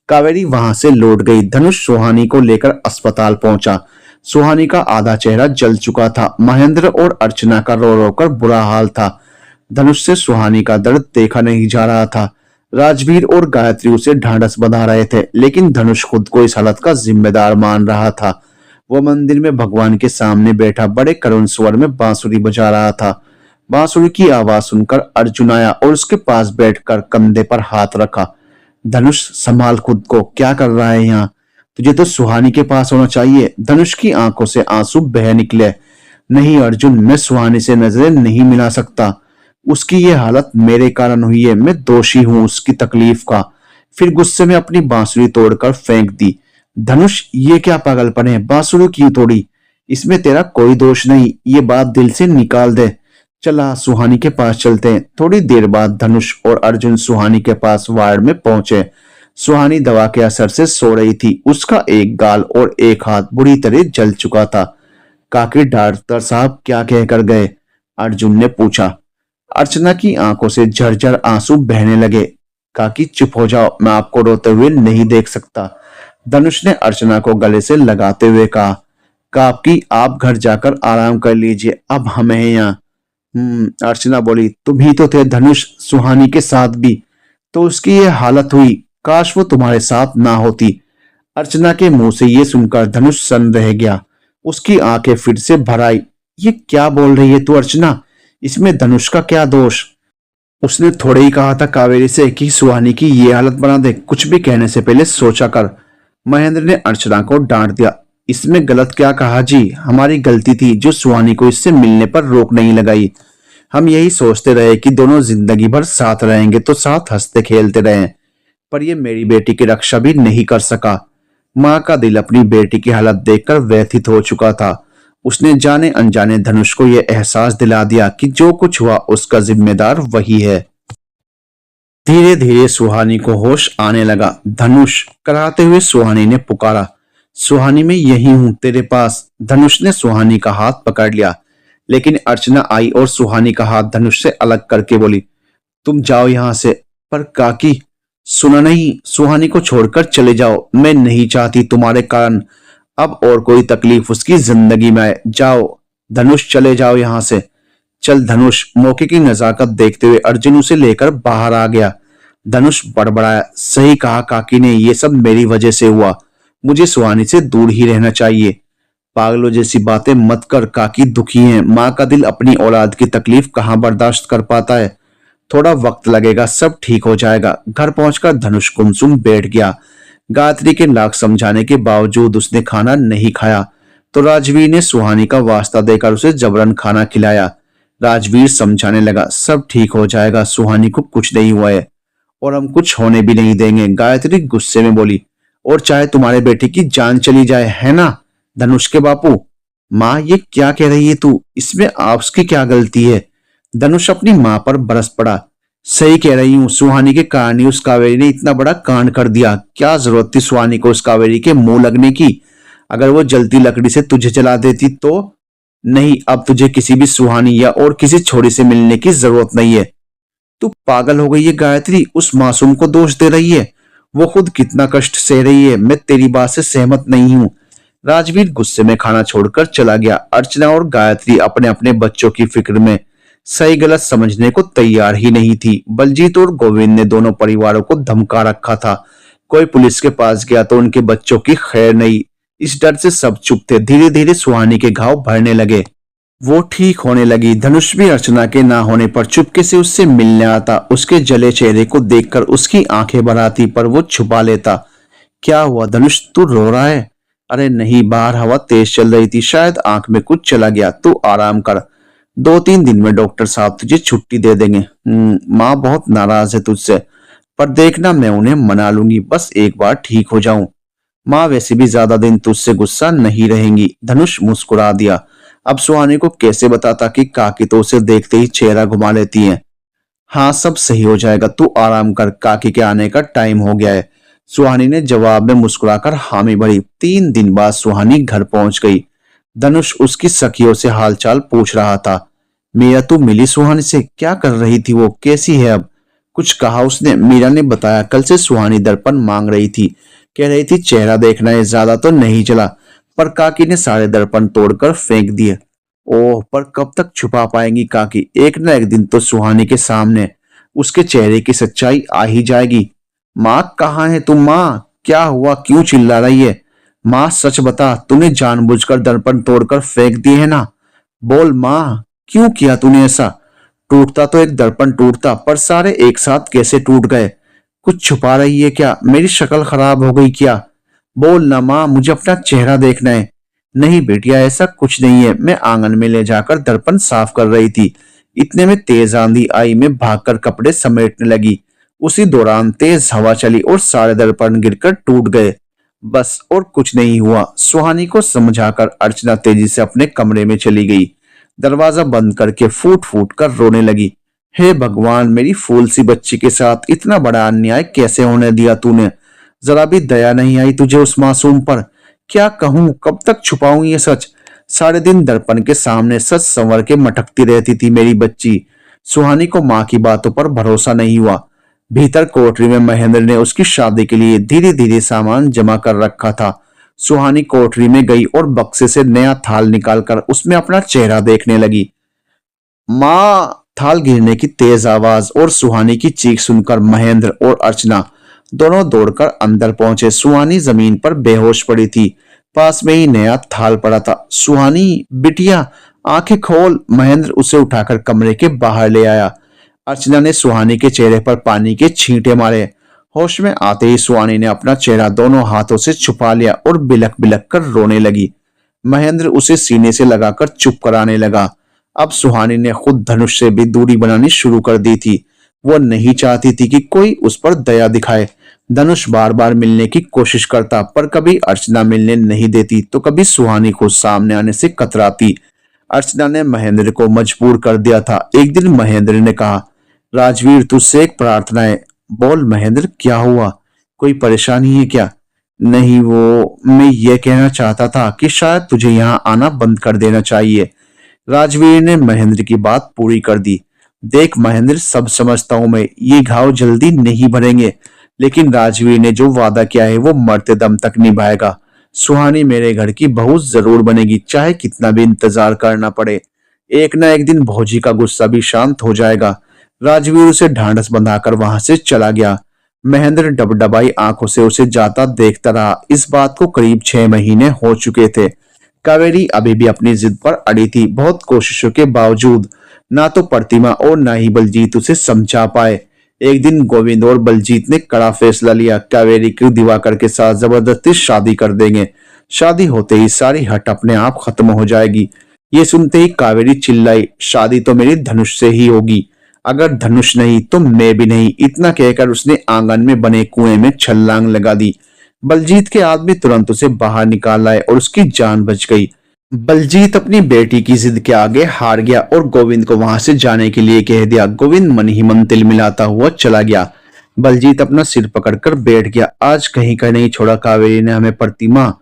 कावेरी वहां से लौट गई। धनुष सुहानी को लेकर अस्पताल पहुंचा। सुहानी का आधा चेहरा जल चुका था। महेंद्र और अर्चना का रो रो कर बुरा हाल था। धनुष से सुहानी का दर्द देखा नहीं जा रहा था। राजवीर और गायत्री उसे ढांढस बंधा रहे थे, लेकिन धनुष खुद को इस हालत का जिम्मेदार मान रहा था। वो मंदिर में भगवान के सामने बैठा बड़े करुण स्वर में बांसुरी बजा रहा था। बांसुरी की आवाज सुनकर अर्जुन आया और उसके पास बैठकर कंधे पर हाथ रखा। धनुष, संभाल खुद को, क्या कर रहा है यहाँ? तुझे तो सुहानी के पास होना चाहिए। धनुष की आंखों से आंसू बह निकले। नहीं अर्जुन, मैं सुहानी से नजरें नहीं मिला सकता। उसकी ये हालत मेरे कारण हुई है, मैं दोषी हूं उसकी तकलीफ का। फिर गुस्से में अपनी बांसुरी तोड़कर फेंक दी। धनुष, ये क्या पागलपन है? बांसुरी क्यों तोड़ी? इसमें तेरा कोई दोष नहीं, ये बात दिल से निकाल दे। चला सुहानी के पास चलते हैं। थोड़ी देर बाद धनुष और अर्जुन सुहानी के पास वार्ड में पहुंचे। सुहानी दवा के असर से सो रही थी। उसका एक गाल और एक हाथ बुरी तरह जल चुका था। काकी डॉक्टर साहब क्या कहकर गए? अर्जुन ने पूछा। अर्चना की आंखों से झरझर आंसू बहने लगे। काकी चुप हो जाओ, मैं आपको रोते हुए नहीं देख सकता। धनुष ने अर्चना को गले से लगाते हुए कहा। काकी, आप घर जाकर आराम कर लीजिए, अब हम हैं यहाँ। अर्चना बोली। तुम ही तो थे धनुष, सुहानी के साथ भी तो उसकी ये हालत हुई। काश वो तुम्हारे साथ ना होती। अर्चना के मुंह से ये सुनकर धनुष सन्न रह गया। उसकी आंखें फिर से भर आई। ये क्या बोल रही है तू अर्चना? इसमें धनुष का क्या दोष? उसने थोड़े ही कहा था कावेरी से कि सुहानी की ये हालत बना दे। कुछ भी कहने से पहले सोचा कर। महेंद्र ने अर्चना को डांट दिया। इसमें गलत क्या कहा जी? हमारी गलती थी जो सुहानी को इससे मिलने पर रोक नहीं लगाई। हम यही सोचते रहे कि दोनों जिंदगी भर साथ रहेंगे तो साथ हंसते खेलते रहे, पर ये मेरी बेटी की रक्षा भी नहीं कर सका। माँ का दिल अपनी बेटी की हालत देखकर व्यथित हो चुका था। उसने जाने अनजाने धनुष को यह एहसास दिला दिया कि जो कुछ हुआ उसका जिम्मेदार वही है। धीरे धीरे सुहानी को होश आने लगा। धनुष, कराते हुए सुहानी ने पुकारा। सुहानी, मैं यही हूं तेरे पास। धनुष ने सुहानी का हाथ पकड़ लिया, लेकिन अर्चना आई और सुहानी का हाथ धनुष से अलग करके बोली, तुम जाओ यहां से। पर काकी, सुना नहीं? सुहानी को छोड़कर चले जाओ। मैं नहीं चाहती तुम्हारे कारण अब और कोई तकलीफ उसकी जिंदगी में आए। जाओ धनुष, चले जाओ यहां से। चल धनुष। मौके की नजाकत देखते हुए अर्जुन उसे लेकर बाहर आ गया। धनुष बड़बड़ाया। सही कहा काकी ने, ये सब मेरी वजह से हुआ। मुझे सुहानी से दूर ही रहना चाहिए। पागलों जैसी बातें मत कर काकी, दुखी है। माँ का दिल अपनी औलाद की तकलीफ कहाँ बर्दाश्त कर पाता है। थोड़ा वक्त लगेगा, सब ठीक हो जाएगा। घर पहुंचकर धनुष गुमसुम बैठ गया। गायत्री के लाख समझाने के बावजूद उसने खाना नहीं खाया, तो राजवीर ने सुहानी का वास्ता देकर उसे जबरन खाना खिलाया। राजवीर समझाने लगा, सब ठीक हो जाएगा, सुहानी को कुछ नहीं हुआ है और हम कुछ होने भी नहीं देंगे। गायत्री गुस्से में बोली, और चाहे तुम्हारे बेटे की जान चली जाए, है ना धनुष के बापू? माँ, ये क्या कह रही है तू? इसमें आपकी क्या गलती है? धनुष अपनी माँ पर बरस पड़ा। सही कह रही हूँ, सुहानी के कारण ही उस कावेरी ने इतना बड़ा कांड कर दिया। क्या जरूरत थी सुहानी को उस कावेरी के मुंह लगने की? अगर वो जलती लकड़ी से तुझे जला देती तो? नहीं, अब तुझे किसी भी सुहानी या और किसी छोरी से मिलने की जरूरत नहीं है। तू पागल हो गई है गायत्री, उस मासूम को दोष दे रही है। वो खुद कितना कष्ट सह रही है। मैं तेरी बात से सहमत नहीं हूँ। राजवीर गुस्से में खाना छोड़कर चला गया। अर्चना और गायत्री अपने अपने बच्चों की फिक्र में सही गलत समझने को तैयार ही नहीं थी। बलजीत और गोविंद ने दोनों परिवारों को धमका रखा था। कोई पुलिस के पास गया तो उनके बच्चों की खैर नहीं। इस डर से सब चुप थे। धीरे धीरे सुहानी के घाव भरने लगे। वो ठीक होने लगी। धनुष भी अर्चना के ना होने पर चुपके से उससे मिलने आता। उसके जले चेहरे को देखकर उसकी आंखें भर आती, पर वो छुपा लेता। क्या हुआ धनुष, तू रो रहा है? अरे नहीं, बाहर हवा तेज चल रही थी, शायद आंख में कुछ चला गया। तू आराम कर, 2-3 दिन में डॉक्टर साहब तुझे छुट्टी दे देंगे। माँ बहुत नाराज है तुझसे, पर देखना मैं उन्हें मना लूंगी, बस एक बार ठीक हो जाऊं। माँ वैसे भी ज्यादा दिन तुझसे गुस्सा नहीं रहेंगी। धनुष मुस्कुरा दिया। अब सुहानी को कैसे बताता कि काकी तो उसे देखते ही चेहरा घुमा लेती है। हाँ, सब सही हो जाएगा, तू आराम कर, काकी के आने का टाइम हो गया है। सुहानी ने जवाब में मुस्कुराकर हामी भरी। 3 दिन बाद सुहानी घर पहुंच गई। धनुष उसकी सखियों से हालचाल पूछ रहा था। मीरा, तू मिली सुहानी से? क्या कर रही थी वो, कैसी है अब? कुछ कहा उसने? मीरा ने बताया, कल से सुहानी दर्पण मांग रही थी। कह रही थी चेहरा देखना है, ज्यादा तो नहीं चला, पर काकी ने सारे दर्पण तोड़कर फेंक दिए। ओह, पर कब तक छुपा पाएंगी काकी? एक न एक दिन तो सुहानी के सामने उसके चेहरे की सच्चाई आ ही जाएगी। माँ, कहाँ है तुम? माँ, क्या हुआ, क्यों चिल्ला रही है? माँ, सच बता, तूने जानबूझकर दर्पण तोड़कर फेंक दिए है ना? बोल माँ, क्यों किया तूने ऐसा? टूटता तो एक दर्पण टूटता, पर सारे एक साथ कैसे टूट गए? कुछ छुपा रही है क्या? मेरी शक्ल खराब हो गई क्या? बोल ना माँ, मुझे अपना चेहरा देखना है। नहीं बेटिया, ऐसा कुछ नहीं है। मैं आंगन में ले जाकर दर्पण साफ कर रही थी, इतने में तेज आंधी आई। मैं भागकर कपड़े समेटने लगी। उसी दौरान तेज हवा चली और सारे दर्पण गिरकर टूट गए। बस और कुछ नहीं हुआ। सुहानी को समझाकर अर्चना तेजी से अपने कमरे में चली गई। दरवाजा बंद करके फूट फूट कर रोने लगी। हे भगवान, मेरी फूल सी बच्ची के साथ इतना बड़ा अन्याय कैसे होने दिया तूने? जरा भी दया नहीं आई तुझे उस मासूम पर? क्या कहूं, कब तक छुपाऊं ये सच? सारे दिन दर्पण के सामने सच संवर के मटकती रहती थी मेरी बच्ची। सुहानी को माँ की बातों पर भरोसा नहीं हुआ। भीतर कोठरी में महेंद्र ने उसकी शादी के लिए धीरे धीरे सामान जमा कर रखा था। सुहानी कोठरी में गई और बक्से से नया थाल निकालकर उसमें अपना चेहरा देखने लगी। माँ! थाल गिरने की तेज आवाज और सुहानी की चीख सुनकर महेंद्र और अर्चना दोनों दौड़कर अंदर पहुंचे। सुहानी जमीन पर बेहोश पड़ी थी। पास में ही नया थाल पड़ा था। सुहानी बिटिया, आंखें खोल। महेंद्र उसे उठाकर कमरे के बाहर ले आया। अर्चना ने सुहानी के चेहरे पर पानी के छींटे मारे। होश में आते ही सुहानी ने अपना चेहरा दोनों हाथों से छुपा लिया और बिलक बिलक कर रोने लगी। महेंद्र उसे सीने से लगाकर चुप कराने लगा। अब सुहानी ने खुद धनुष से भी दूरी बनानी शुरू कर दी थी। वो नहीं चाहती थी कि कोई उस पर दया दिखाए। धनुष बार बार मिलने की कोशिश करता, पर कभी अर्चना मिलने नहीं देती तो कभी सुहानी को सामने आने से कतराती। अर्चना ने महेंद्र को मजबूर कर दिया था। एक दिन महेंद्र ने कहा, राजवीर, तुझसे एक प्रार्थना है। बोल महेंद्र, क्या हुआ? कोई परेशानी है क्या? नहीं, वो मैं ये कहना चाहता था कि शायद तुझे यहाँ आना बंद कर देना चाहिए। राजवीर ने महेंद्र की बात पूरी कर दी। देख महेंद्र, सब समझता हूं मैं, ये घाव जल्दी नहीं भरेंगे, लेकिन राजवीर ने जो वादा किया है वो मरते दम तक निभाएगा। सुहानी मेरे घर की बहू जरूर बनेगी, चाहे कितना भी इंतजार करना पड़े। एक ना एक दिन भौजी का गुस्सा भी शांत हो जाएगा। राजवीर उसे ढांढस बंधाकर वहां से चला गया। महेंद्र डबडबाई आंखों से उसे जाता देखता रहा। इस बात को करीब 6 महीने हो चुके थे। कावेरी अभी भी अपनी जिद पर अड़ी थी। बहुत कोशिशों के बावजूद ना तो प्रतिमा और ना ही बलजीत उसे समझा पाए। एक दिन गोविंद और बलजीत ने कड़ा फैसला लिया। कावेरी को दिवाकर के साथ जबरदस्ती शादी कर देंगे। शादी होते ही सारी हट अपने आप खत्म हो जाएगी। ये सुनते ही कावेरी चिल्लाई, शादी तो मेरी धनुष से ही होगी, अगर धनुष नहीं तो मैं भी नहीं। इतना कहकर उसने आंगन में बने कुएं में छलांग लगा दी। बलजीत के आदमी तुरंत उसे बाहर निकाल लाए और उसकी जान बच गई। बलजीत अपनी बेटी की जिद के आगे हार गया और गोविंद को वहां से जाने के लिए कह दिया। गोविंद मन ही मन तिल मिलाता हुआ चला गया। बलजीत अपना सिर पकड़कर बैठ गया। आज कहीं का नहीं छोड़ा कावेरी ने हमें। प्रतिमा,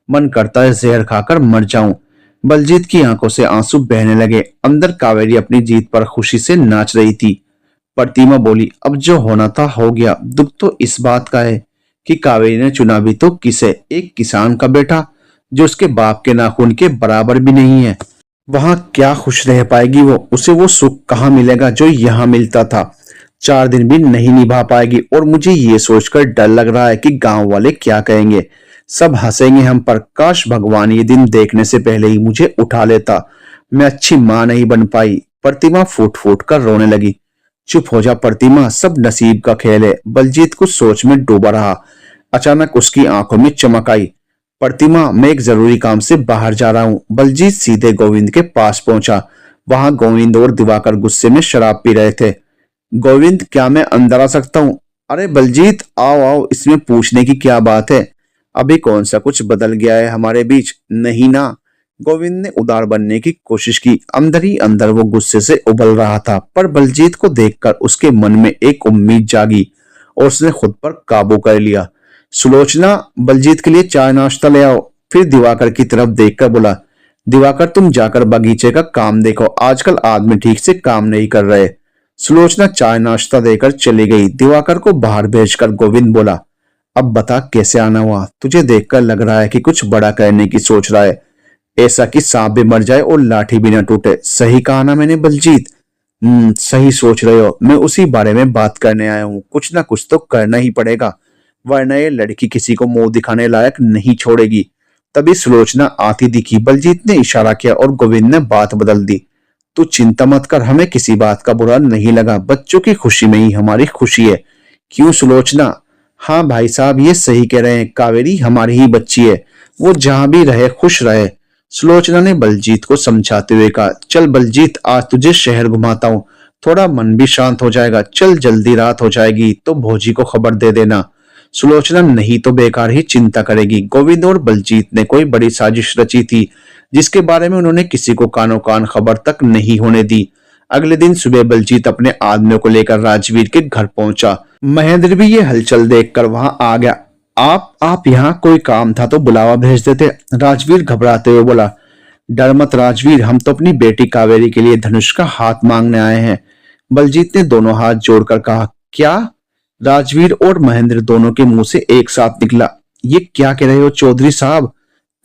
मन करता है जहर खाकर मर जाऊं। बलजीत की आंखों से आंसू बहने लगे। अंदर कावेरी अपनी जीत पर खुशी से नाच रही थी। प्रतिमा बोली, अब जो होना था हो गया। दुख तो इस बात का है कि कावेरी ने चुना भी तो किसे? एक किसान का बेटा जो उसके बाप के नाखून के बराबर भी नहीं है। वहां क्या खुश रह पाएगी वो? उसे वो सुख कहाँ मिलेगा जो यहाँ मिलता था? 4 दिन भी नहीं निभा पाएगी। और मुझे ये सोचकर डर लग रहा है कि गांव वाले क्या कहेंगे। सब हंसेंगे हम पर। काश भगवान ये दिन देखने से पहले ही मुझे उठा लेता। मैं अच्छी माँ नहीं बन पाई। प्रतिमा फूट फूट कर रोने लगी। चुप हो जा प्रतिमा, सब नसीब का खेल है। बलजीत कुछ सोच में डूबा रहा। अचानक उसकी आंखों में चमक आई। प्रतिमा, मैं एक जरूरी काम से बाहर जा रहा हूँ। बलजीत सीधे गोविंद के पास पहुंचा। वहां गोविंद और दिवाकर गुस्से में शराब पी रहे थे। गोविंद, क्या मैं अंदर आ सकता हूँ? अरे बलजीत, आओ आओ, इसमें पूछने की क्या बात है? अभी कौन सा कुछ बदल गया है हमारे बीच? नहीं ना। गोविंद ने उदार बनने की कोशिश की। अंदर ही अंदर वो गुस्से से उबल रहा था, पर बलजीत को देखकर उसके मन में एक उम्मीद जागी और उसने खुद पर काबू कर लिया। सुलोचना, बलजीत के लिए चाय नाश्ता ले आओ। फिर दिवाकर की तरफ देखकर बोला, दिवाकर तुम जाकर बगीचे का काम देखो, आजकल आदमी ठीक से काम नहीं कर रहे। सुलोचना चाय नाश्ता देकर चली गई। दिवाकर को बाहर भेजकर गोविंद बोला, अब बता कैसे आना हुआ? तुझे देखकर लग रहा है कि कुछ बड़ा करने की सोच रहा है, ऐसा कि सांप भी मर जाए और लाठी भी न टूटे। सही कहा ना मैंने बलजीत? सही सोच रहे हो। मैं उसी बारे में बात करने आया हूँ। कुछ ना कुछ तो करना ही पड़ेगा, वरना ये लड़की किसी को मुंह दिखाने लायक नहीं छोड़ेगी। तभी सुलोचना आती दिखी। बलजीत ने इशारा किया और गोविंद ने बात बदल दी। तू चिंता मत कर, हमें किसी बात का बुरा नहीं लगा, बच्चों की खुशी में ही हमारी खुशी है। क्यों सुलोचना? हाँ भाई साहब, ये सही कह रहे हैं, कावेरी हमारी ही बच्ची है, वो जहां भी रहे खुश रहे। सुलोचना ने बलजीत को समझाते हुए कहा, चल बलजीत, आज तुझे शहर घुमाता हूँ, थोड़ा मन भी शांत हो जाएगा। चल, जल्दी रात हो जाएगी तो भौजी को खबर दे देना। सुलोचना नहीं तो बेकार ही चिंता करेगी। गोविंद और बलजीत ने कोई बड़ी साजिश रची थी जिसके बारे में उन्होंने किसी को कानो कान खबर तक नहीं होने दी। अगले दिन सुबह बलजीत अपने आदमियों को लेकर राजवीर के घर पहुंचा। महेंद्र भी ये हलचल देखकर वहां आ गया। आप यहाँ कोई काम था तो बुलावा भेज देते, राजवीर घबराते हुए बोला। डर मत राजवीर, हम तो अपनी बेटी कावेरी के लिए धनुष का हाथ मांगने आए हैं। बलजीत ने दोनों हाथ जोड़कर कहा। क्या? राजवीर और महेंद्र दोनों के मुंह से एक साथ निकला। ये क्या कह रहे हो चौधरी साहब?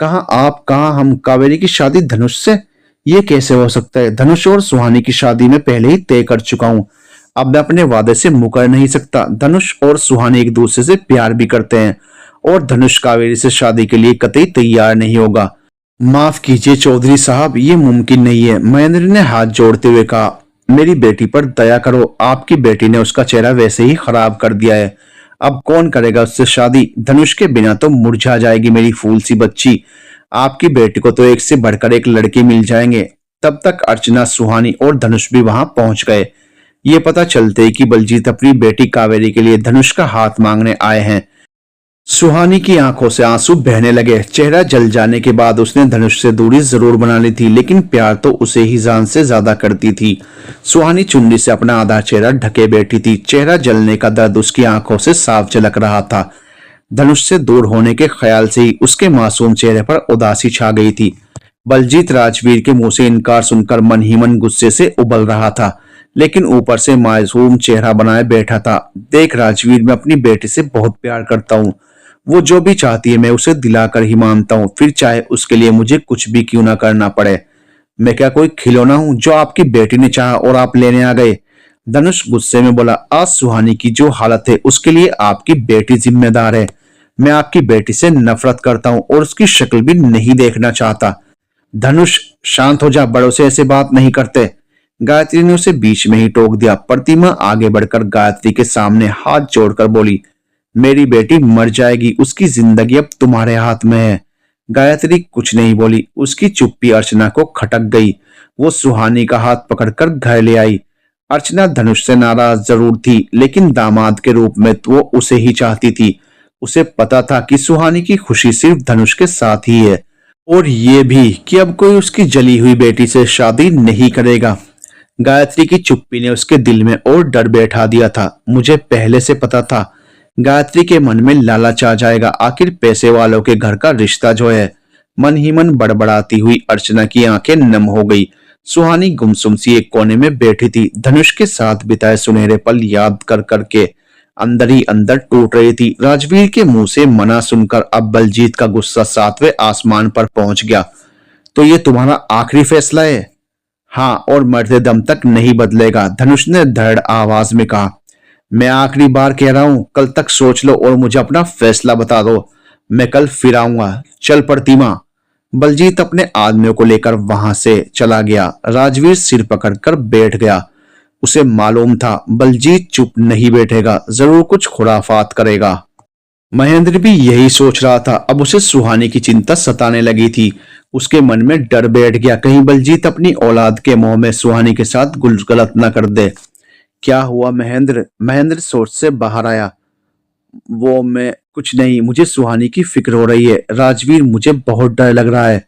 कहा आप, कहा हम? कावेरी की शादी धनुष से? ये कैसे हो सकता है? धनुष और सुहानी की शादी में पहले ही तय कर चुका हूं, अब मैं अपने वादे से मुकर नहीं सकता। धनुष और सुहानी एक दूसरे से प्यार भी करते हैं और धनुष कावेरी से शादी के लिए कतई तैयार नहीं होगा। माफ कीजिए चौधरी साहब, ये मुमकिन नहीं है। महेंद्र ने हाथ जोड़ते हुए कहा। मेरी बेटी पर दया करो, आपकी बेटी ने उसका चेहरा वैसे ही खराब कर दिया है, अब कौन करेगा उससे शादी? धनुष के बिना तो मुरझा जाएगी मेरी फूल सी बच्ची। आपकी बेटी को तो एक से बढ़कर एक लड़के मिल जाएंगे। तब तक अर्चना, सुहानी और धनुष भी वहां पहुंच गए। ये पता चलते ही कि बलजीत अपनी बेटी कावेरी के लिए धनुष का हाथ मांगने आए हैं। सुहानी की आंखों से आंसू बहने लगे। चेहरा जल जाने के बाद उसने धनुष से दूरी जरूर बना ली थी, लेकिन प्यार तो उसे ही जान से ज्यादा करती थी। सुहानी चुन्नी से अपना आधा चेहरा ढके बैठी थी। चेहरा जलने का दर्द उसकी आंखों से साफ झलक रहा था। धनुष से दूर होने के ख्याल से ही उसके मासूम चेहरे पर उदासी छा गई थी। बलजीत राजवीर के मुंह से इनकार सुनकर मन ही मन गुस्से से उबल रहा था, लेकिन ऊपर से मासूम चेहरा बनाए बैठा था। देख राजवीर, मैं अपनी बेटी से बहुत प्यार करता हूँ, वो जो भी चाहती है मैं उसे दिलाकर ही मानता हूँ, फिर चाहे उसके लिए मुझे कुछ भी क्यों ना करना पड़े। मैं क्या कोई खिलौना हूँ जो आपकी बेटी ने चाहा और आप लेने आ गए? धनुष गुस्से में बोला। आज सुहानी की जो हालत है उसके लिए आपकी बेटी जिम्मेदार है। मैं आपकी बेटी से नफरत करता हूँ और उसकी शक्ल भी नहीं देखना चाहता। धनुष, शांत हो जा, बड़ों से ऐसे बात नहीं करते। गायत्री ने उसे बीच में ही टोक दिया। प्रतिमा आगे बढ़कर गायत्री के सामने हाथ जोड़कर बोली, मेरी बेटी मर जाएगी, उसकी जिंदगी अब तुम्हारे हाथ में है। गायत्री कुछ नहीं बोली। उसकी चुप्पी अर्चना को खटक गई। वो सुहानी का हाथ पकड़कर घर ले आई। अर्चना धनुष से नाराज जरूर थी, लेकिन दामाद के रूप में तो वो उसे ही चाहती थी। उसे पता था कि सुहानी की खुशी सिर्फ धनुष के साथ ही है, और ये भी कि अब कोई उसकी जली हुई बेटी से शादी नहीं करेगा। गायत्री की चुप्पी ने उसके दिल में और डर बैठा दिया था। मुझे पहले से पता था गायत्री के मन में लालच आ जाएगा, आखिर पैसे वालों के घर का रिश्ता जो है। मन ही मन बड़बड़ाती हुई अर्चना की आंखें नम हो गई। सुहानी गुमसुम सी एक कोने में बैठी थी। धनुष के साथ बिताए सुनहरे पल याद कर करके अंदर ही अंदर टूट रही थी। राजवीर के मुंह से मना सुनकर अब बलजीत का गुस्सा सातवें आसमान पर पहुंच गया। तो ये तुम्हारा आखिरी फैसला है? हाँ, और मरते दम तक नहीं बदलेगा, धनुष ने दृढ़ आवाज में कहा। मैं आखिरी बार कह रहा हूं, कल तक सोच लो और मुझे अपना फैसला बता दो। मैं कल फिर आऊंगा। चल प्रतिमा। बलजीत अपने आदमियों को लेकर वहां से चला गया। राजवीर सिर पकड़कर बैठ गया। उसे मालूम था बलजीत चुप नहीं बैठेगा, जरूर कुछ खुराफात करेगा। महेंद्र भी यही सोच रहा था। अब उसे सुहानी की चिंता सताने लगी थी। उसके मन में डर बैठ गया, कहीं बलजीत अपनी औलाद के मोह में सुहानी के साथ गलत न कर दे। क्या हुआ महेंद्र? महेंद्र सोच से बाहर आया। वो मैं कुछ नहीं, मुझे सुहानी की फिक्र हो रही है। राजवीर, मुझे बहुत डर लग रहा है।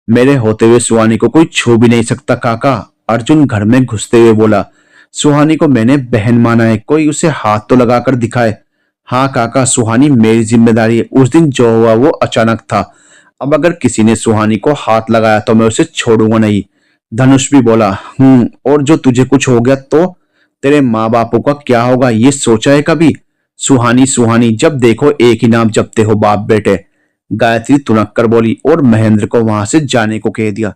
मेरे होते हुए सुहानी को कोई छू भी नहीं सकता काका, अर्जुन घर में घुसते हुए बोला। सुहानी को मैंने बहन माना है, कोई उसे हाथ तो लगाकर दिखाए। हाँ काका, सुहानी मेरी जिम्मेदारी है। उस दिन जो हुआ वो अचानक था, अब अगर किसी ने सुहानी को हाथ लगाया तो मैं उसे छोड़ूंगा नहीं। धनुष भी बोला। और जो तुझे कुछ हो गया तो तेरे माँ बापों का क्या होगा, ये सोचा है कभी? सुहानी सुहानी, जब देखो एक ही नाम जपते हो बाप बेटे। गायत्री तुनक कर बोली और महेंद्र को वहां से जाने को कह दिया।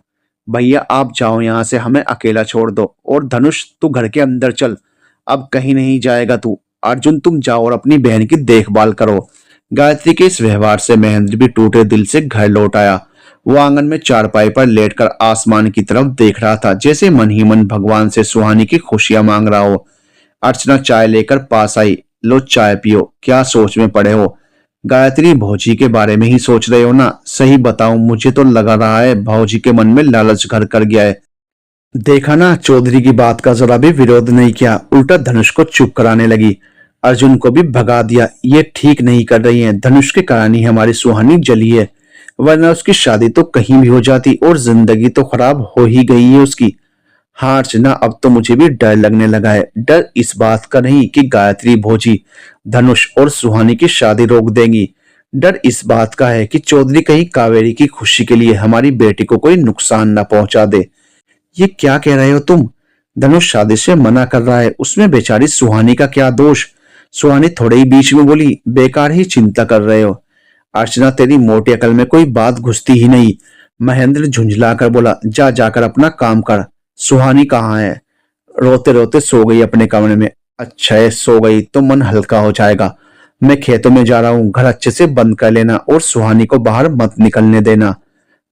भैया आप जाओ यहाँ से, हमें अकेला छोड़ दो। और धनुष, तू घर के अंदर चल, अब कहीं नहीं जाएगा तू। अर्जुन, तुम जाओ और अपनी बहन की देखभाल करो। गायत्री के इस व्यवहार से महेंद्र भी टूटे दिल से घर लौट आया। वो आंगन में चारपाई पर लेटकर आसमान की तरफ देख रहा था, जैसे मन ही मन भगवान से सुहानी की खुशियां मांग रहा हो। अर्चना चाय लेकर पास आई। लो चाय पियो, क्या सोच में पड़े हो? गायत्री, भौजी के बारे में ही सोच रहे हो ना? सही बताऊं, मुझे तो लगा रहा है भौजी के मन में लालच घर कर गया है। देखा ना, चौधरी की बात का जरा भी विरोध नहीं किया, उल्टा धनुष को चुप कराने लगी। अर्जुन को भी भगा दिया। ये ठीक नहीं कर रही है, धनुष के कारण ही हमारी सुहानी जली है, वरना उसकी शादी तो कहीं भी हो जाती और जिंदगी तो खराब हो ही गई है उसकी। हाँ अर्चना, अब तो मुझे भी डर लगने लगा है। डर इस बात का नहीं कि गायत्री, भोजी, धनुष और सुहानी की शादी रोक देंगी। डर इस बात का है कि चौधरी कहीं कावेरी की खुशी के लिए हमारी बेटी को कोई नुकसान न पहुंचा दे। ये क्या कह रहे हो तुम? धनुष शादी से मना कर रहा है, उसमें बेचारी सुहानी का क्या दोष? सुहानी थोड़े ही बीच में बोली। बेकार ही चिंता कर रहे हो अर्चना, तेरी मोटी अकल में कोई बात घुसती ही नहीं। महेंद्र झुंझला कर बोला, जा जाकर अपना काम कर। सुहानी कहाँ है? रोते रोते सो गई अपने कमरे में। अच्छा है, सो गई तो मन हल्का हो जाएगा। मैं खेतों में जा रहा हूँ, घर अच्छे से बंद कर लेना और सुहानी को बाहर मत निकलने देना।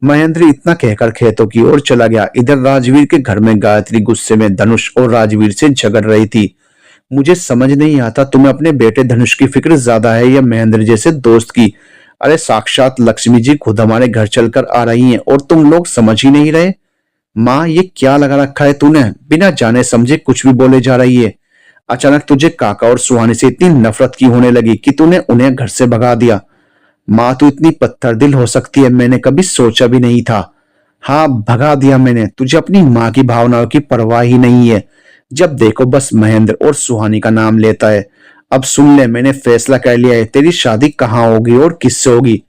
महेंद्र इतना कहकर खेतों की ओर चला गया। इधर राजवीर के घर में गायत्री गुस्से में धनुष और राजवीर से झगड़ रही थी। मुझे समझ नहीं आता, तुम्हें अपने बेटे धनुष की फिक्र ज्यादा है या महेंद्र जैसे दोस्त की? अरे साक्षात लक्ष्मी जी खुद हमारे घर चलकर आ रही हैं और तुम लोग समझ ही नहीं रहे। माँ, ये क्या लगा रखा है तूने? बिना जाने समझे कुछ भी बोले जा रही है। अचानक तुझे काका और सुहानी से इतनी नफरत क्यों होने लगी कि तूने उन्हें घर से भगा दिया? माँ, तू इतनी पत्थर दिल हो सकती है, मैंने कभी सोचा भी नहीं था। हाँ, भगा दिया मैंने। तुझे अपनी माँ की भावनाओं की परवाह ही नहीं है। जब देखो बस महेंद्र और सुहानी का नाम लेता है। अब सुन ले, मैंने फैसला कर लिया है, तेरी शादी कहाँ होगी और किससे होगी।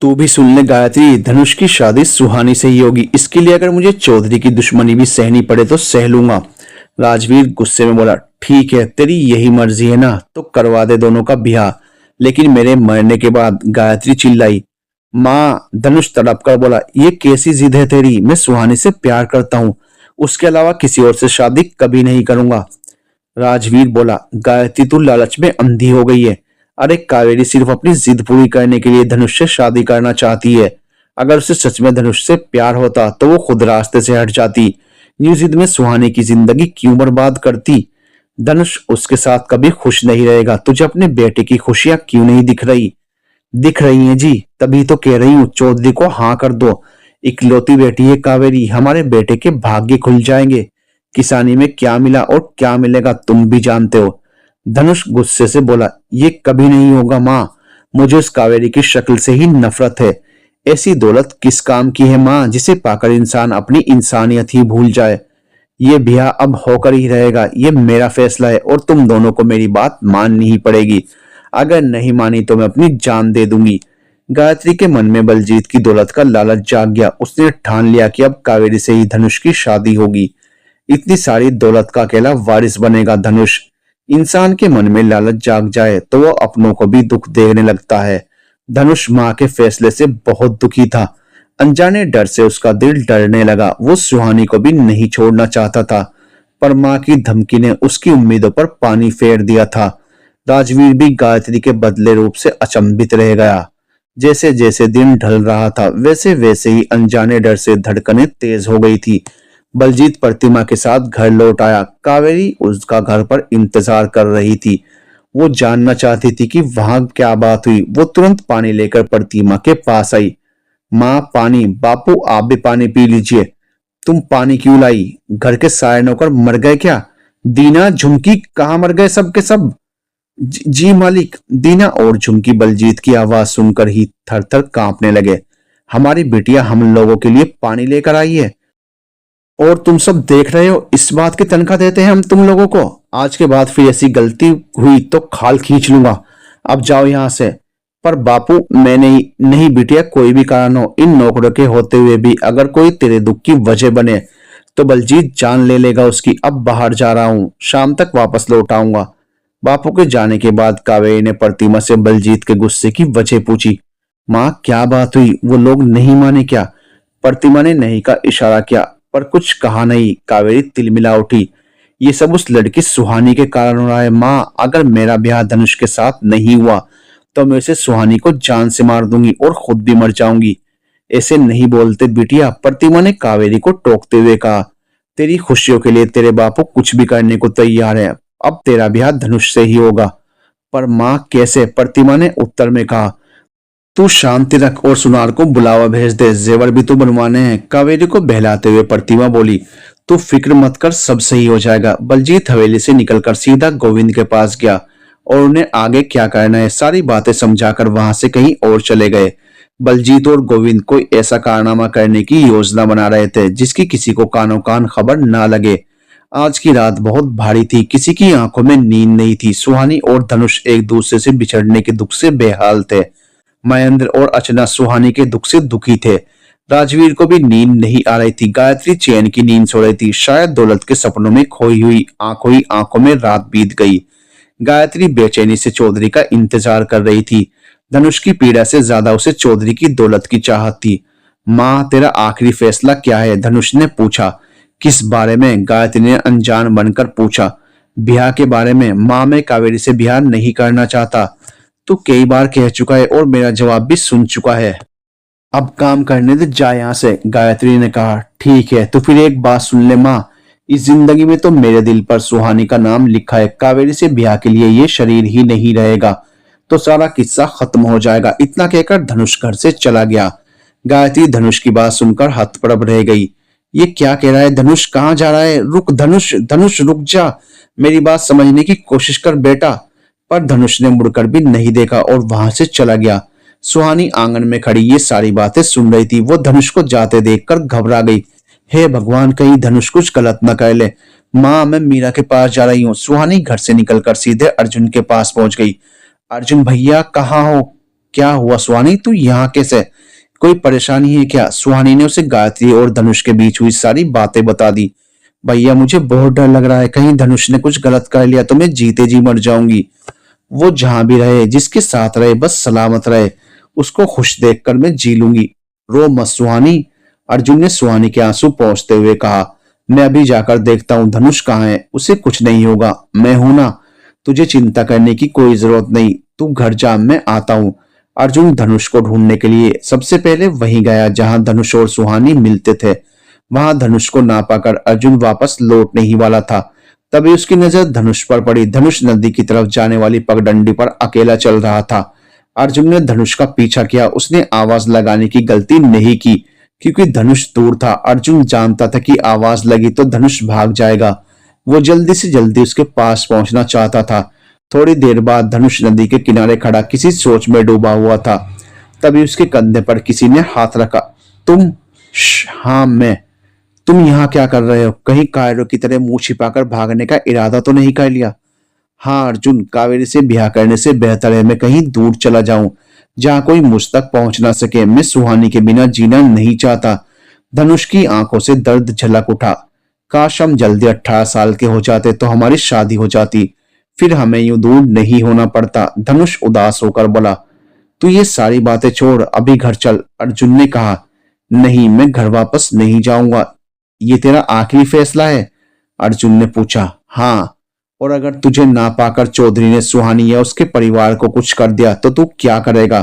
तू भी सुन ले गायत्री, धनुष की शादी सुहानी से ही होगी। इसके लिए अगर मुझे चौधरी की दुश्मनी भी सहनी पड़े तो सह लूंगा। राजवीर गुस्से में बोला, ठीक है, तेरी यही मर्जी है ना, तो करवा दे दोनों का ब्याह, लेकिन मेरे मरने के बाद। गायत्री चिल्लाई। माँ, धनुष तड़प कर बोला, ये कैसी जिद है तेरी? मैं सुहानी से प्यार करता हूँ, उसके अलावा किसी और से शादी कभी नहीं करूंगा। राजवीर बोला, गायत्री तू लालच में अंधी हो गई है। अरे कावेरी सिर्फ अपनी जिद पूरी करने के लिए धनुष से शादी करना चाहती है। अगर उसे सच में धनुष से प्यार होता तो वो खुद रास्ते से हट जाती। न्यू जिद में सुहानी की जिंदगी क्यों बर्बाद करती? धनुष उसके साथ कभी खुश नहीं रहेगा। तुझे अपने बेटे की खुशियां क्यों नहीं दिख रही? दिख रही हैं जी, तभी तो कह रही हूँ चौधरी को हाँ कर दो। इकलौती बेटी है कावेरी, हमारे बेटे के भाग्य खुल जाएंगे। किसानी में क्या मिला और क्या मिलेगा तुम भी जानते हो। धनुष गुस्से से बोला, ये कभी नहीं होगा माँ, मुझे उस कावेरी की शक्ल से ही नफरत है। ऐसी दौलत किस काम की है माँ, जिसे पाकर इंसान अपनी इंसानियत ही भूल जाए। ये ब्याह अब होकर ही रहेगा, ये मेरा फैसला है और तुम दोनों को मेरी बात माननी ही पड़ेगी। अगर नहीं मानी तो मैं अपनी जान दे दूंगी। गायत्री के मन में बलजीत की दौलत का लालच जाग गया। उसने ठान लिया कि अब कावेरी से ही धनुष की शादी होगी। इतनी सारी दौलत का अकेला वारिस बनेगा धनुष। इंसान के मन में लालच जाग जाए तो वो अपनों को भी दुख देने लगता है। धनुष माँ के फैसले से बहुत दुखी था। अनजाने डर से उसका दिल डरने लगा। वो सुहानी को भी नहीं छोड़ना चाहता था, पर माँ की धमकी ने उसकी उम्मीदों पर पानी फेर दिया था। राजवीर भी गायत्री के बदले रूप से अचंभित रह गया। जैसे जैसे दिन ढल रहा था वैसे वैसे ही अनजाने डर से धड़कनें तेज हो गई थी। बलजीत प्रतिमा के साथ घर लौट आया। कावेरी उसका घर पर इंतजार कर रही थी। वो जानना चाहती थी कि वहां क्या बात हुई। वो तुरंत पानी लेकर प्रतिमा के पास आई। माँ, पानी। बापू, आप भी पानी पी लीजिए। तुम पानी क्यों लाई? घर के सारे नौकर मर गए क्या? दीना, झुमकी कहाँ मर गए सब के सब? जी मालिक। दीना और झुमकी बलजीत की आवाज सुनकर ही थर थर कांपने लगे। हमारी बिटिया हम लोगों के लिए पानी लेकर आई है और तुम सब देख रहे हो। इस बात की तनख्वाह देते हैं हम तुम लोगों को। आज के बाद फिर ऐसी गलती हुई तो खाल खींच लूंगा। अब जाओ यहां से। पर बापू, मैं नहीं। नहीं बिटिया, कोई भी कारण हो, इन नौकरों के होते हुए भी अगर कोई तेरे दुख की वजह बने तो बलजीत जान ले लेगा उसकी। अब बाहर जा रहा हूँ, शाम तक वापस लौट आऊंगा। बापू के जाने के बाद कावेरी ने प्रतिमा से बलजीत के गुस्से की वजह पूछी। माँ, क्या बात हुई? वो लोग नहीं माने क्या? प्रतिमा ने नहीं का इशारा किया, पर कुछ कहा नहीं। कावेरी तिलमिला उठी। ये सब उस लड़की सुहानी के कारण हो रहा है माँ। अगर मेरा ब्याह धनुष के साथ नहीं हुआ तो मैं उसे सुहानी को जान से मार दूंगी और खुद भी मर जाऊंगी। ऐसे नहीं बोलते बिटिया, प्रतिमा ने कावेरी को टोकते हुए कहा। तेरी खुशियों के लिए तेरे बापू कुछ भी करने को तैयार है। अब तेरा ब्याह धनुष से ही होगा। पर माँ कैसे? प्रतिमा ने उत्तर में कहा। तू शांति रख और सुनार को बुलावा भेज दे, जेवर भी तो बनवाने हैं। कावेरी को बहलाते हुए प्रतिमा बोली। तू फिक्र मत कर, सब सही हो जाएगा। बलजीत हवेली से निकलकर सीधा गोविंद के पास गया और उन्हें आगे क्या करना है सारी बातें समझाकर वहां से कहीं और चले गए। बलजीत और गोविंद कोई ऐसा कारनामा करने की योजना बना रहे थे जिसकी किसी को कानो कान खबर ना लगे। आज की रात बहुत भारी थी, किसी की आंखों में नींद नहीं थी। सुहानी और धनुष एक दूसरे से बिछड़ने के दुख से बेहाल थे। महेंद्र और अर्चना सुहानी के दुख से दुखी थे। राजवीर को भी नींद नहीं आ रही थी। गायत्री चैन की नींद सो रही थी। शायद दौलत के सपनों में खोई हुई आंखों में रात बीत गई। गायत्री बेचैनी से चौधरी का इंतजार कर रही थी। धनुष की पीड़ा से ज्यादा उसे चौधरी की दौलत की चाहत थी। माँ, तेरा आखिरी फैसला क्या है? धनुष ने पूछा। किस बारे में? गायत्री ने अनजान बनकर पूछा। ब्याह के बारे में। माँ, मैं कावेरी से ब्याह नहीं करना चाहता। तू कई बार कह चुका है और मेरा जवाब भी सुन चुका है। अब काम करने दे, जा यहाँ से। गायत्री ने कहा। ठीक है, तो फिर एक बात सुन ले माँ, इस जिंदगी में तो मेरे दिल पर सुहानी का नाम लिखा है। कावेरी से ब्याह के लिए ये शरीर ही नहीं रहेगा तो सारा किस्सा खत्म हो जाएगा। इतना कहकर धनुष घर से चला गया। गायत्री धनुष की बात सुनकर हतप्रभ रह गई। ये क्या कह रहा है? धनुष कहाँ जा रहा है? रुक धनुष, धनुष रुक जा, मेरी बात समझने की कोशिश कर बेटा। पर धनुष ने मुड़कर भी नहीं देखा और वहां से चला गया। सुहानी आंगन में खड़ी ये सारी बातें सुन रही थी। वो धनुष को जाते देखकर घबरा गई। हे भगवान, कहीं धनुष कुछ गलत न कर ले। माँ, मैं मीरा के पास जा रही हूँ। सुहानी घर से निकलकर सीधे अर्जुन के पास पहुंच गई। अर्जुन भैया, कहाँ हो? क्या हुआ सुहानी, तू यहाँ कैसे? कोई परेशानी है क्या? सुहानी ने उसे गायत्री और धनुष के बीच हुई सारी बातें बता दी। भैया, मुझे बहुत डर लग रहा है, कहीं धनुष ने कुछ गलत कर लिया तो मैं जीते जी मर जाऊंगी। वो जहां भी रहे, जिसके साथ रहे, बस सलामत रहे, उसको खुश देखकर मैं जी लूंगी। रो मत सुहानी। अर्जुन ने सुहानी के आंसू पोंछते हुए कहा। मैं अभी जाकर देखता हूँ धनुष कहाँ है। उसे कुछ नहीं होगा, मैं हूं ना। तुझे चिंता करने की कोई जरूरत नहीं, तू घर जा, मैं आता हूँ। अर्जुन धनुष को ढूंढने के लिए सबसे पहले वहीं गया जहां धनुष और सुहानी मिलते थे। वहां धनुष को ना पाकर अर्जुन वापस लौटने ही वाला था। तभी उसकी नजर धनुष पर पड़ी। धनुष नदी की तरफ जाने वाली पगडंडी पर अकेला चल रहा था। अर्जुन ने धनुष का पीछा किया। उसने आवाज लगाने की गलती नहीं की क्योंकि धनुष दूर था। अर्जुन जानता था कि आवाज लगी तो धनुष भाग जाएगा। वो जल्दी से जल्दी उसके पास पहुंचना चाहता था। थोड़ी देर बाद धनुष नदी के किनारे खड़ा किसी सोच में डूबा हुआ था। तभी उसके कंधे पर किसी ने हाथ रखा। तुम? हाँ मैं। तुम यहाँ क्या कर रहे हो? कहीं कायरों की तरह मुंह छिपाकर भागने का इरादा तो नहीं कर लिया? हाँ अर्जुन, कावेरी से ब्याह करने से बेहतर है मैं कहीं दूर चला जाऊं जहां कोई मुझ तक पहुंच ना सके। मैं सुहानी के बिना जीना नहीं चाहता। धनुष की आंखों से दर्द झलक उठा। काश हम जल्दी 18 साल के हो जाते तो हमारी शादी हो जाती, फिर हमें यूं दूर नहीं होना पड़ता। धनुष उदास होकर बोला। तू ये सारी बातें छोड़, अभी घर चल। अर्जुन ने कहा। नहीं, मैं घर वापस नहीं जाऊंगा। ये तेरा आखिरी फैसला है? अर्जुन ने पूछा। हाँ। और अगर तुझे ना पाकर चौधरी ने सुहानी या उसके परिवार को कुछ कर दिया तो तू क्या करेगा?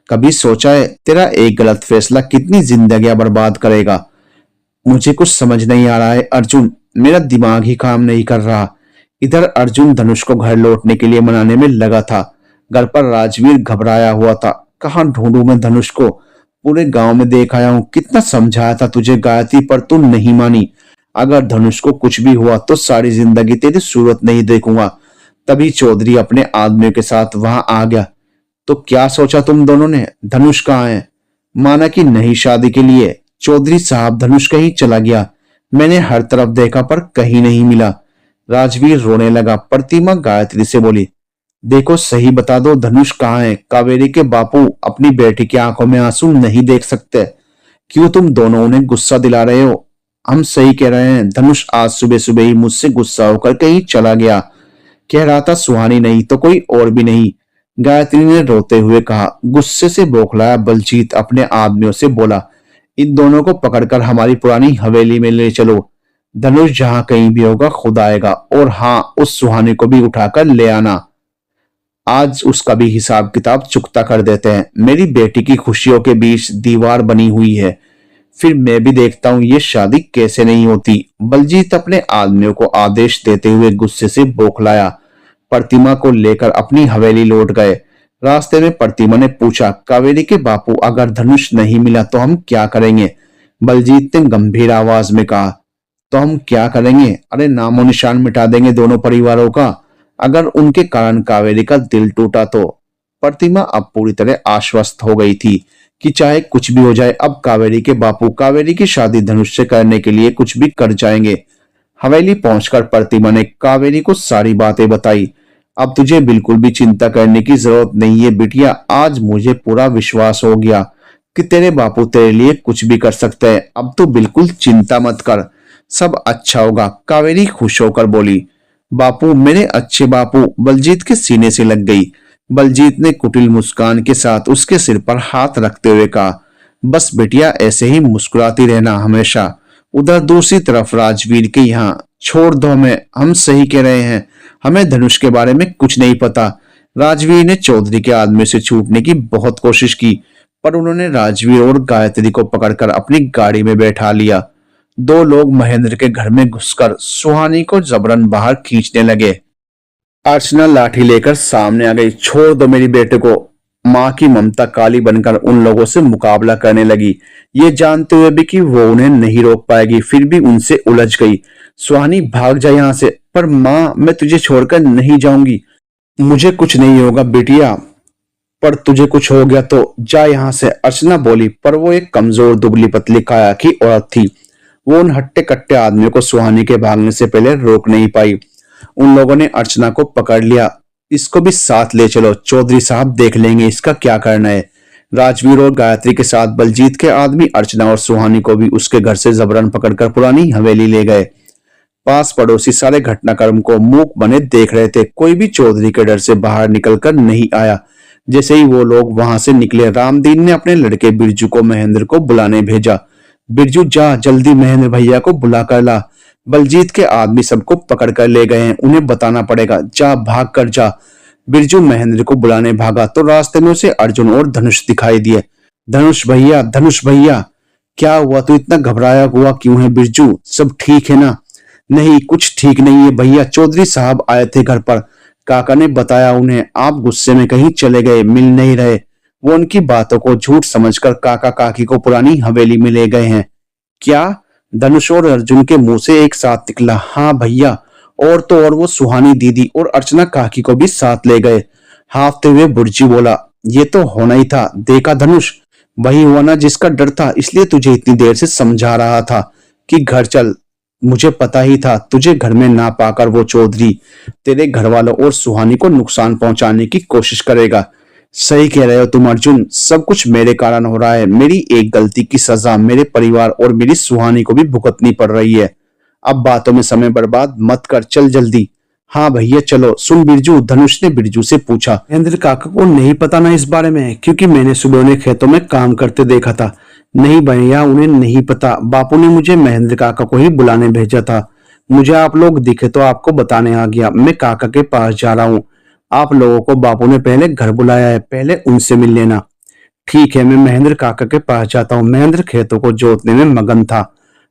कभी सोचा है तेरा एक गलत फैसला कितनी जिंदगियां बर्बाद करेगा? मुझे कुछ समझ नहीं आ रहा है अर्जुन, मेरा दिमाग ही काम नहीं कर रहा। इधर अर्जुन धनुष को घर लौटने के लिए मनाने में लगा था। घर पर राजवीर घबराया हुआ था। कहाँ ढूंढूं मैं धनुष को? पूरे गांव में देख आया हूं। कितना समझाया था तुझे गायत्री, पर तू नहीं मानी। अगर धनुष को कुछ भी हुआ तो सारी जिंदगी तेरी सूरत नहीं देखूंगा। तभी चौधरी अपने आदमियों के साथ वहां आ गया। तो क्या सोचा तुम दोनों ने? धनुष कहाँ है? माना कि नहीं शादी के लिए। चौधरी साहब, धनुष कहीं चला गया। मैंने हर तरफ देखा पर कहीं नहीं मिला। राजवीर रोने लगा। प्रतिमा गायत्री से बोली। देखो सही बता दो, धनुष कहाँ है? कावेरी के बापू अपनी बेटी की आंखों में आंसू नहीं देख सकते। क्यों तुम दोनों उन्हें गुस्सा दिला रहे हो? हम सही कह रहे हैं। धनुष आज सुबह सुबह ही मुझसे गुस्सा होकर कहीं चला गया। कह रहा था सुहानी नहीं तो कोई और भी नहीं, गायत्री ने रोते हुए कहा। गुस्से से बौखलाया बलजीत अपने आदमियों से बोला। इन दोनों को पकड़कर हमारी पुरानी हवेली में ले चलो। धनुष जहां कहीं भी होगा खुद आएगा। और हाँ, उस सुहानी को भी उठाकर ले आना। आज उसका भी हिसाब किताब चुकता कर देते हैं। मेरी बेटी की खुशियों के बीच दीवार बनी हुई है, फिर मैं भी देखता हूँ ये शादी कैसे नहीं होती। बलजीत अपने आदमियों को आदेश देते हुए गुस्से से बौखलाया। प्रतिमा को लेकर अपनी हवेली लौट गए। रास्ते में प्रतिमा ने पूछा, कावेरी के बापू, अगर धनुष नहीं मिला तो हम क्या करेंगे? बलजीत ने गंभीर आवाज में कहा, तो हम क्या करेंगे? अरे नामो निशान मिटा देंगे दोनों परिवारों का। अगर उनके कारण कावेरी का दिल टूटा तो। प्रतिमा अब पूरी तरह आश्वस्त हो गई थी कि चाहे कुछ भी हो जाए, अब कावेरी के बापू कावेरी की शादी धनुष से करने के लिए कुछ भी कर जाएंगे। हवेली पहुंचकर प्रतिमा ने कावेरी को सारी बातें बताई। अब तुझे बिल्कुल भी चिंता करने की जरूरत नहीं है बिटिया। आज मुझे पूरा विश्वास हो गया कि तेरे बापू तेरे लिए कुछ भी कर सकते हैं। अब तो बिल्कुल चिंता मत कर, सब अच्छा होगा। कावेरी खुश होकर बोली, बापू, मेरे अच्छे बापू। बलजीत के सीने से लग गई। बलजीत ने कुटिल मुस्कान के साथ उसके सिर पर हाथ रखते हुए कहा, बस बिटिया, ऐसे ही मुस्कुराती रहना हमेशा। उधर दूसरी तरफ राजवीर के यहाँ, छोड़ दो हमें, हम सही कह रहे हैं, हमें धनुष के बारे में कुछ नहीं पता। राजवीर ने चौधरी के आदमी से छूटने की बहुत कोशिश की, पर उन्होंने राजवीर और गायत्री को पकड़कर अपनी गाड़ी में बैठा लिया। दो लोग महेंद्र के घर में घुसकर सुहानी को जबरन बाहर खींचने लगे। अर्चना लाठी लेकर सामने आ गई। छोड़ दो मेरी बेटे को। माँ की ममता काली बनकर उन लोगों से मुकाबला करने लगी, ये जानते हुए भी कि वो उन्हें नहीं रोक पाएगी, फिर भी उनसे उलझ गई। सुहानी, भाग जा यहाँ से। पर माँ, मैं तुझे छोड़कर नहीं जाऊंगी। मुझे कुछ नहीं होगा बेटिया, पर तुझे कुछ हो गया तो जा यहाँ से, अर्चना बोली। पर वो एक कमजोर दुबली पतली काया की औरत थी। वो उन हट्टे कट्टे आदमियों को सुहानी के भागने से पहले रोक नहीं पाई। उन लोगों ने अर्चना को पकड़ लिया। इसको भी साथ ले चलो, चौधरी साहब देख लेंगे इसका क्या करना है। राजवीर और गायत्री के साथ बलजीत के आदमी अर्चना और सुहानी को भी उसके घर से जबरन पकड़कर पुरानी हवेली ले गए। पास पड़ोसी सारे घटनाक्रम को मूक बने देख रहे थे। कोई भी चौधरी के डर से बाहर निकलकर नहीं आया। जैसे ही वो लोग वहां से निकले, रामदीन ने अपने लड़के बिरजू को महेंद्र को बुलाने भेजा। बिरजू, जा जल्दी महेंद्र भैया को बुला कर ला। बलजीत के आदमी सबको पकड़ कर ले गए हैं, उन्हें बताना पड़ेगा। जा, भाग कर जा। बिरजू महेंद्र को बुलाने भागा तो रास्ते में उसे अर्जुन और धनुष दिखाई दिए। धनुष भैया, धनुष भैया, क्या हुआ? तू इतना घबराया हुआ क्यों है बिरजू? सब ठीक है ना? नहीं, कुछ ठीक नहीं है भैया। चौधरी साहब आए थे घर पर, काका ने बताया उन्हें, आप गुस्से में कहीं चले गए, मिल नहीं रहे। वो उनकी बातों को झूठ समझकर काका काकी को पुरानी हवेली में ले गए हैं। क्या? धनुष और अर्जुन के मुंह से एक साथ निकला। हाँ भैया, और तो और वो सुहानी दीदी और अर्चना काकी को भी साथ ले गए। हाफते हुए बुर्जी बोला, ये तो होना ही था। देखा धनुष, वही हुआ ना जिसका डर था, इसलिए तुझे इतनी देर से समझा रहा था कि घर चल। मुझे पता ही था तुझे घर में ना पाकर वो चौधरी तेरे घर वालों और सुहानी को नुकसान पहुंचाने की कोशिश करेगा। सही कह रहे हो तुम अर्जुन, सब कुछ मेरे कारण हो रहा है। मेरी एक गलती की सजा मेरे परिवार और मेरी सुहानी को भी भुगतनी पड़ रही है। अब बातों में समय बर्बाद मत कर, चल जल्दी। हाँ भैया चलो। सुन बिरजू, धनुष ने बिरजू से पूछा, महेंद्र काका को नहीं पता ना इस बारे में? क्योंकि मैंने सुबह उन्हें खेतों में काम करते देखा था। नहीं भैया, उन्हें नहीं पता। बापू ने मुझे महेंद्र काका को ही बुलाने भेजा था। मुझे आप लोग दिखे तो आपको बताने आ गया। मैं काका के पास जा रहा हूँ। आप लोगों को बापू ने पहले घर बुलाया है, पहले उनसे मिल लेना। ठीक है, मैं महेंद्र काका के पास जाता हूँ। महेंद्र खेतों को जोतने में मगन था।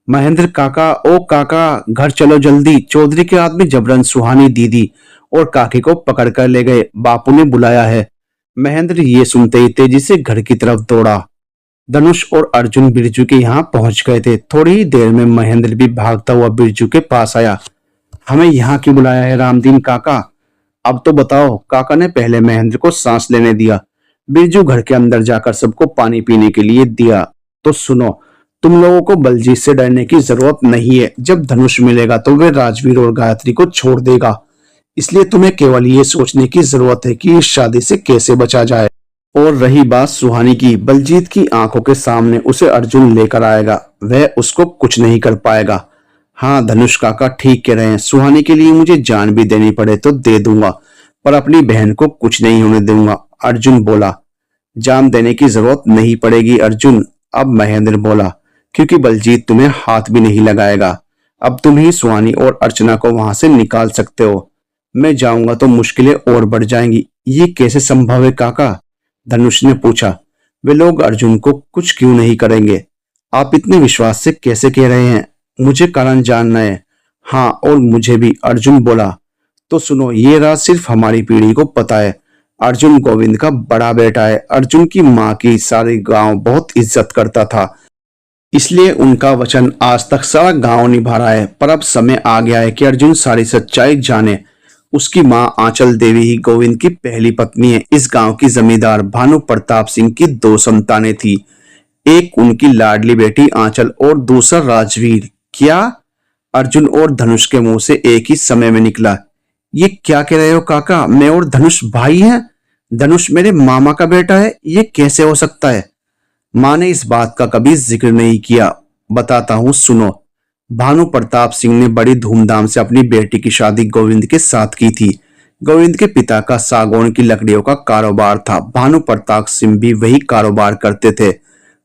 महेंद्र काका, ओ काका, घर चलो जल्दी। चौधरी के आदमी जबरन सुहानी दीदी और काकी को पकड़ कर ले गए। बापू ने बुलाया है। महेंद्र ये सुनते ही तेजी से घर की तरफ दौड़ा। धनुष और अर्जुन बिरजू के यहाँ पहुंच गए थे। थोड़ी ही देर में महेंद्र भी भागता हुआ बिरजू के पास आया। हमें यहाँ क्यों बुलाया है रामदीन काका? अब तो बताओ। काका ने पहले महेंद्र को सांस लेने दिया। बिरजू घर के अंदर जाकर सबको पानी पीने के लिए दिया। तो सुनो, तुम लोगों को बलजीत से डरने की जरूरत नहीं है। जब धनुष मिलेगा तो वे राजवीर और गायत्री को छोड़ देगा। इसलिए तुम्हें केवल ये सोचने की जरूरत है कि इस शादी से कैसे बचा जाए। और रही बात सुहानी की, बलजीत की आंखों के सामने उसे अर्जुन लेकर आएगा, वह उसको कुछ नहीं कर पाएगा। हाँ, धनुष काका ठीक कह रहे हैं। सुहानी के लिए मुझे जान भी देनी पड़े तो दे दूंगा, पर अपनी बहन को कुछ नहीं होने दूंगा। अर्जुन बोला। जान देने की जरूरत नहीं पड़ेगी अर्जुन, अब महेंद्र बोला, क्योंकि बलजीत तुम्हें हाथ भी नहीं लगाएगा। अब तुम ही सुहानी और अर्चना को वहां से निकाल सकते हो। मैं जाऊंगा तो मुश्किलें और बढ़ जाएंगी। ये कैसे संभव है काका? धनुष ने पूछा। वे लोग अर्जुन को कुछ क्यों नहीं करेंगे? आप इतने विश्वास से कैसे कह रहे हैं? मुझे कारण जानना है। हाँ, और मुझे भी, अर्जुन बोला। तो सुनो, ये राज सिर्फ हमारी पीढ़ी को पता है। अर्जुन गोविंद का बड़ा बेटा है। अर्जुन की माँ की सारी गांव बहुत इज्जत करता था, इसलिए उनका वचन आज तक सारा गांव निभा रहा है। पर अब समय आ गया है कि अर्जुन सारी सच्चाई जाने। उसकी मां आंचल देवी ही गोविंद की पहली पत्नी है। इस गांव की जमींदार भानु प्रताप सिंह की दो संतानें थी। एक उनकी लाडली बेटी आंचल और दूसरा राजवीर। क्या? अर्जुन और धनुष के मुंह से एक ही समय में निकला। ये क्या कह रहे हो काका? मैं और धनुष भाई हैं? धनुष मेरे मामा का बेटा है, ये कैसे हो सकता है? मां ने इस बात का कभी जिक्र नहीं किया। बताता हूं, सुनो। भानु प्रताप सिंह ने बड़ी धूमधाम से अपनी बेटी की शादी गोविंद के साथ की थी। गोविंद के पिता का सागौन की लकड़ियों का कारोबार था। भानु प्रताप सिंह भी वही कारोबार करते थे।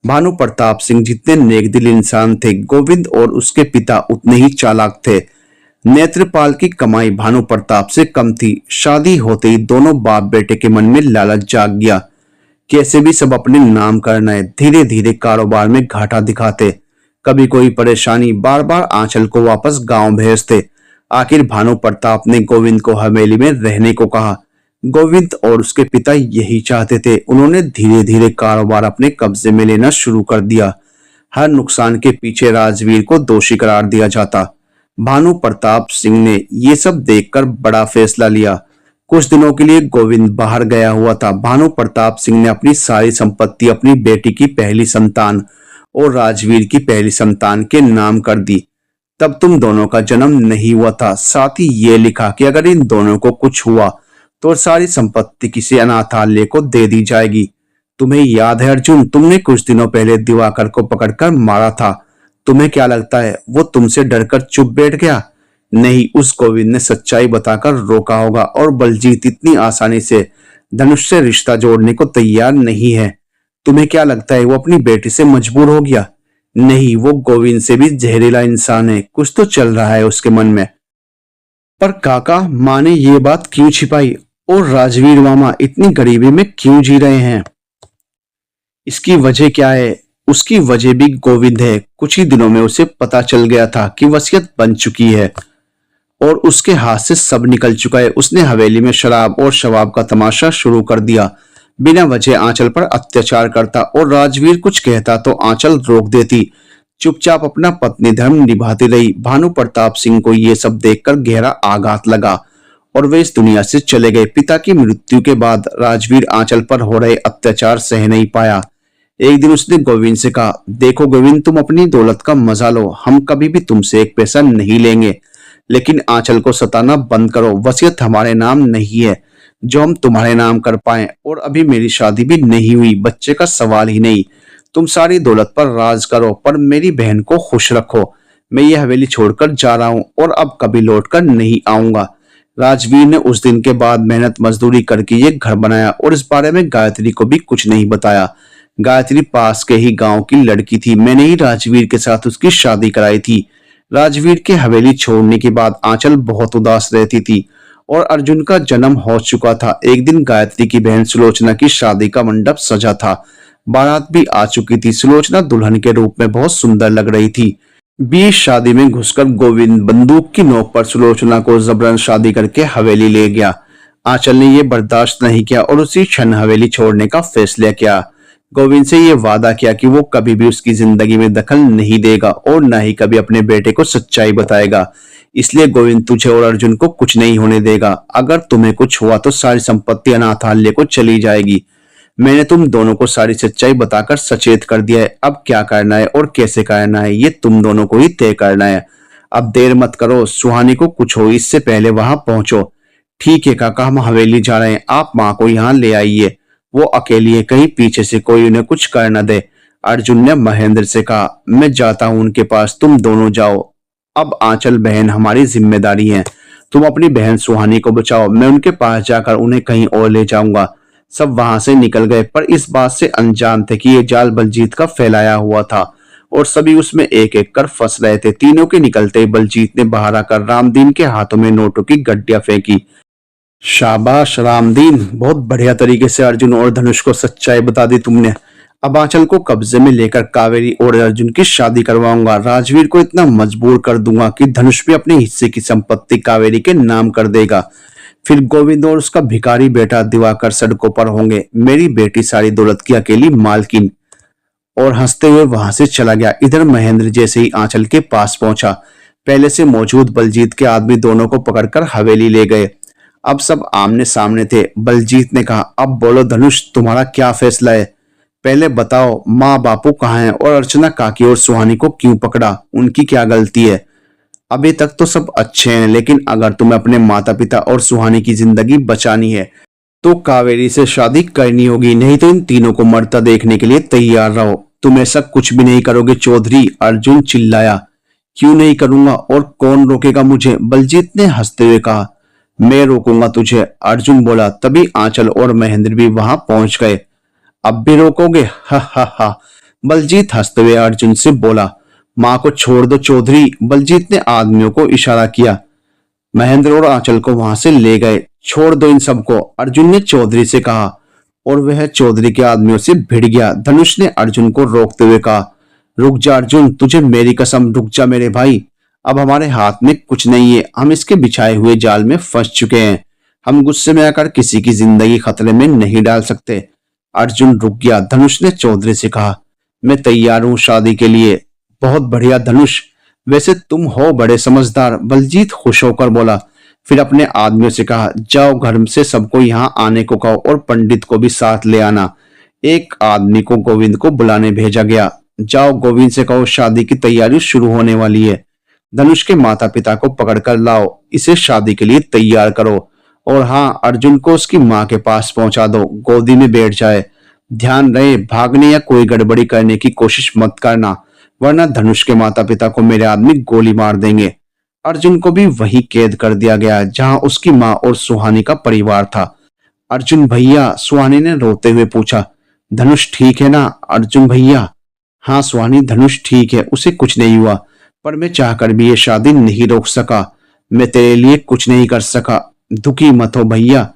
भानु प्रताप सिंह जितने नेकदिल इंसान थे, गोविंद और उसके पिता उतने ही चालाक थे। नेत्रपाल की कमाई भानु प्रताप से कम थी। शादी होते ही दोनों बाप बेटे के मन में लालच जाग गया। कैसे भी सब अपने नाम करना है। धीरे धीरे कारोबार में घाटा दिखाते। कभी कोई परेशानी, बार बार आंचल को वापस गांव भेजते। आखिर भानु प्रताप ने गोविंद को हवेली में रहने को कहा। गोविंद और उसके पिता यही चाहते थे। उन्होंने धीरे धीरे कारोबार अपने कब्जे में लेना शुरू कर दिया। हर नुकसान के पीछे राजवीर को दोषी करार दिया जाता। भानु प्रताप सिंह ने ये सब देखकर बड़ा फैसला लिया। कुछ दिनों के लिए गोविंद बाहर गया हुआ था। भानु प्रताप सिंह ने अपनी सारी संपत्ति अपनी बेटी की पहली संतान और राजवीर की पहली संतान के नाम कर दी। तब तुम दोनों का जन्म नहीं हुआ था। साथ ही ये लिखा कि अगर इन दोनों को कुछ हुआ तो सारी संपत्ति किसी अनाथालय को दे दी जाएगी। तुम्हें याद है अर्जुन, तुमने कुछ दिनों पहले दिवाकर को पकड़कर मारा था। तुम्हें क्या लगता है वो तुमसे डरकर चुप बैठ गया? नहीं, उस गोविंद ने सच्चाई बताकर रोका होगा। और बलजीत इतनी आसानी से धनुष से रिश्ता जोड़ने को तैयार नहीं है। तुम्हें क्या लगता है वो अपनी बेटी से मजबूर हो गया? नहीं, वो गोविंद से भी जहरीला इंसान है। कुछ तो चल रहा है उसके मन में। पर काका, माँ ने ये बात क्यों छिपाई? और राजवीर मामा इतनी गरीबी में क्यों जी रहे हैं? इसकी वजह क्या है? उसकी वजह भी गोविंद है। कुछ ही दिनों में उसे पता चल गया था कि वसीयत बन चुकी है और उसके हाथ से सब निकल चुका है। उसने हवेली में शराब और शवाब का तमाशा शुरू कर दिया। बिना वजह आंचल पर अत्याचार करता और राजवीर कुछ कहता तो आंचल रोक देती। चुपचाप अपना पत्नी धर्म निभाती रही। भानु प्रताप सिंह को यह सब देखकर गहरा आघात लगा और वे इस दुनिया से चले गए। पिता की मृत्यु के बाद राजवीर आंचल पर हो रहे अत्याचार सह नहीं पाया। एक दिन उसने गोविंद से कहा, देखो गोविंद, तुम अपनी दौलत का मजा लो, हम कभी भी तुमसे एक पैसा नहीं लेंगे, लेकिन आंचल को सताना बंद करो। वसीयत हमारे नाम नहीं है जो हम तुम्हारे नाम कर पाए, और अभी मेरी शादी भी नहीं हुई, बच्चे का सवाल ही नहीं। तुम सारी दौलत पर राज करो पर मेरी बहन को खुश रखो। मैं ये हवेली छोड़कर जा रहा हूँ और अब कभी लौट कर नहीं आऊंगा। राजवीर ने उस दिन के बाद मेहनत मजदूरी करके ये घर बनाया और इस बारे में गायत्री को भी कुछ नहीं बताया। गायत्री पास के ही गांव की लड़की थी। मैंने ही राजवीर के साथ उसकी शादी कराई थी। राजवीर के हवेली छोड़ने के बाद आंचल बहुत उदास रहती थी और अर्जुन का जन्म हो चुका था। एक दिन गायत्री की बहन सुलोचना की शादी का मंडप सजा था। बारात भी आ चुकी थी। सुलोचना दुल्हन के रूप में बहुत सुंदर लग रही थी। बीच शादी में घुसकर गोविंद बंदूक की नोक पर सुलोचना को जबरन शादी करके हवेली ले गया। आंचल ने यह बर्दाश्त नहीं किया और उसी क्षण हवेली छोड़ने का फैसला किया। गोविंद से यह वादा किया कि वो कभी भी उसकी जिंदगी में दखल नहीं देगा और न ही कभी अपने बेटे को सच्चाई बताएगा। इसलिए गोविंद तुझे और अर्जुन को कुछ नहीं होने देगा। अगर तुम्हें कुछ हुआ तो सारी संपत्ति अनाथालय को चली जाएगी। मैंने तुम दोनों को सारी सच्चाई बताकर सचेत कर दिया है। अब क्या करना है और कैसे करना है ये तुम दोनों को ही तय करना है। अब देर मत करो, सुहानी को कुछ हो इससे पहले वहां पहुंचो। ठीक है काका, हम हवेली जा रहे हैं, आप माँ को यहाँ ले आइए। वो अकेली है, कहीं पीछे से कोई उन्हें कुछ कर न दे। अर्जुन ने महेंद्र से कहा, मैं जाता हूं उनके पास, तुम दोनों जाओ। अब आंचल बहन हमारी जिम्मेदारी है। तुम अपनी बहन सुहानी को बचाओ, मैं उनके पास जाकर उन्हें कहीं और ले जाऊंगा। सब वहां से निकल गए पर इस बात से अनजान थे कि यह जाल बलजीत का फैलाया हुआ था और सभी उसमें एक एक कर फंस रहे थे। तीनों के निकलते ही बलजीत ने बाहर आकर रामदीन के हाथों में नोटों की गड्डियां फेंकी। शाबाश रामदीन, बहुत बढ़िया तरीके से अर्जुन और धनुष को सच्चाई बता दी तुमने। अब आंचल को कब्जे में लेकर कावेरी और अर्जुन की शादी करवाऊंगा। राजवीर को इतना मजबूर कर दूंगा कि धनुष भी अपने हिस्से की संपत्ति कावेरी के नाम कर देगा। फिर गोविंद और उसका भिखारी बेटा दिवाकर सड़कों पर होंगे, मेरी बेटी सारी दौलत की अकेली मालकिन। और हंसते हुए वहां से चला गया। इधर महेंद्र जैसे ही आंचल के पास पहुंचा, पहले से मौजूद बलजीत के आदमी दोनों को पकड़कर हवेली ले गए। अब सब आमने सामने थे। बलजीत ने कहा, अब बोलो धनुष, तुम्हारा क्या फैसला है? पहले बताओ, माँ बापू कहाँ हैं और अर्चना काकी और सुहानी को क्यों पकड़ा? उनकी क्या गलती है? अभी तक तो सब अच्छे हैं, लेकिन अगर तुम्हें अपने माता पिता और सुहानी की जिंदगी बचानी है तो कावेरी से शादी करनी होगी, नहीं तो इन तीनों को मरता देखने के लिए तैयार रहो। तुम ऐसा कुछ भी नहीं करोगे चौधरी, अर्जुन चिल्लाया। क्यों नहीं करूंगा और कौन रोकेगा मुझे? बलजीत ने हंसते हुए कहा। मैं रोकूंगा तुझे, अर्जुन बोला। तभी आंचल और महेंद्र भी वहां पहुंच गए। अब भी रोकोगे? हा हा हा, बलजीत हंसते हुए अर्जुन से बोला। माँ को छोड़ दो चौधरी, बलजीत ने आदमियों को इशारा किया। महेंद्र और आंचल को वहां से ले गए। छोड़ दो इन सबको, अर्जुन ने चौधरी से कहा, और वह चौधरी के आदमियों से भिड़ गया। धनुष ने अर्जुन को रोकते हुए कहा, रुक जा अर्जुन, तुझे मेरी कसम, रुक जा मेरे भाई। अब हमारे हाथ में कुछ नहीं है, हम इसके बिछाए हुए जाल में फंस चुके हैं। हम गुस्से में आकर किसी की जिंदगी खतरे में नहीं डाल सकते। अर्जुन रुक गया। धनुष ने चौधरी से कहा, मैं तैयार हूं शादी के लिए। बहुत बढ़िया धनुष, वैसे तुम हो बड़े समझदार, बलजीत खुश होकर बोला। फिर अपने आदमियों से कहा, जाओ घर से सबको यहाँ आने को कहो और पंडित को भी साथ ले आना। एक आदमी को गोविंद को बुलाने भेजा गया। जाओ गोविंद से कहो शादी की तैयारी शुरू होने वाली है। धनुष के माता पिता को पकड़कर लाओ, इसे शादी के लिए तैयार करो। और हाँ, अर्जुन को उसकी माँ के पास पहुंचा दो, गोदी में बैठ जाए। ध्यान रहे, भागने या कोई गड़बड़ी करने की कोशिश मत करना, वरना धनुष के माता पिता को मेरे आदमी गोली मार देंगे। अर्जुन को भी वही कैद कर दिया गया जहां उसकी माँ और सुहानी का परिवार था। अर्जुन भैया, सुहानी ने रोते हुए पूछा। धनुष ठीक है ना? अर्जुन भैया, हाँ सुहानी, धनुष ठीक है, उसे कुछ नहीं हुआ, पर मैं चाहकर भी ये शादी नहीं रोक सका। मैं तेरे लिए कुछ नहीं कर सका। दुखी मत हो भैया,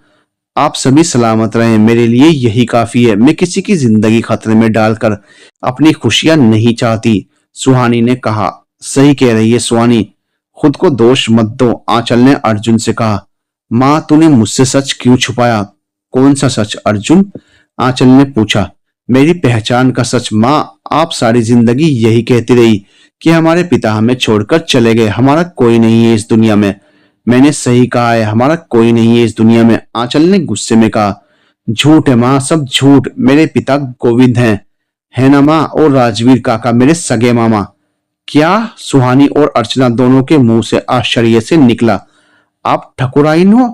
आप सभी सलामत रहें, मेरे लिए यही काफी है। मैं किसी की जिंदगी खतरे में डालकर अपनी खुशियां नहीं चाहती। सुहानी ने कहा। सही कह रही है सुहानी, खुद को दोष मत दो, आंचल ने अर्जुन से कहा। माँ, तूने मुझसे सच क्यों छुपाया? कौन सा सच अर्जुन? आंचल ने पूछा। मेरी पहचान का सच माँ। आप सारी जिंदगी यही कहती रही कि हमारे पिता हमें छोड़कर चले गए, हमारा कोई नहीं है इस दुनिया में। मैंने सही कहा है, हमारा कोई नहीं है इस दुनिया में, आंचल ने गुस्से में कहा। झूठ है माँ, सब झूठ। मेरे पिता गोविंद हैं, है ना माँ? और राजवीर काका मेरे सगे मामा। क्या? सुहानी और अर्चना दोनों के मुंह से आश्चर्य से निकला। आप ठकुराइन हो?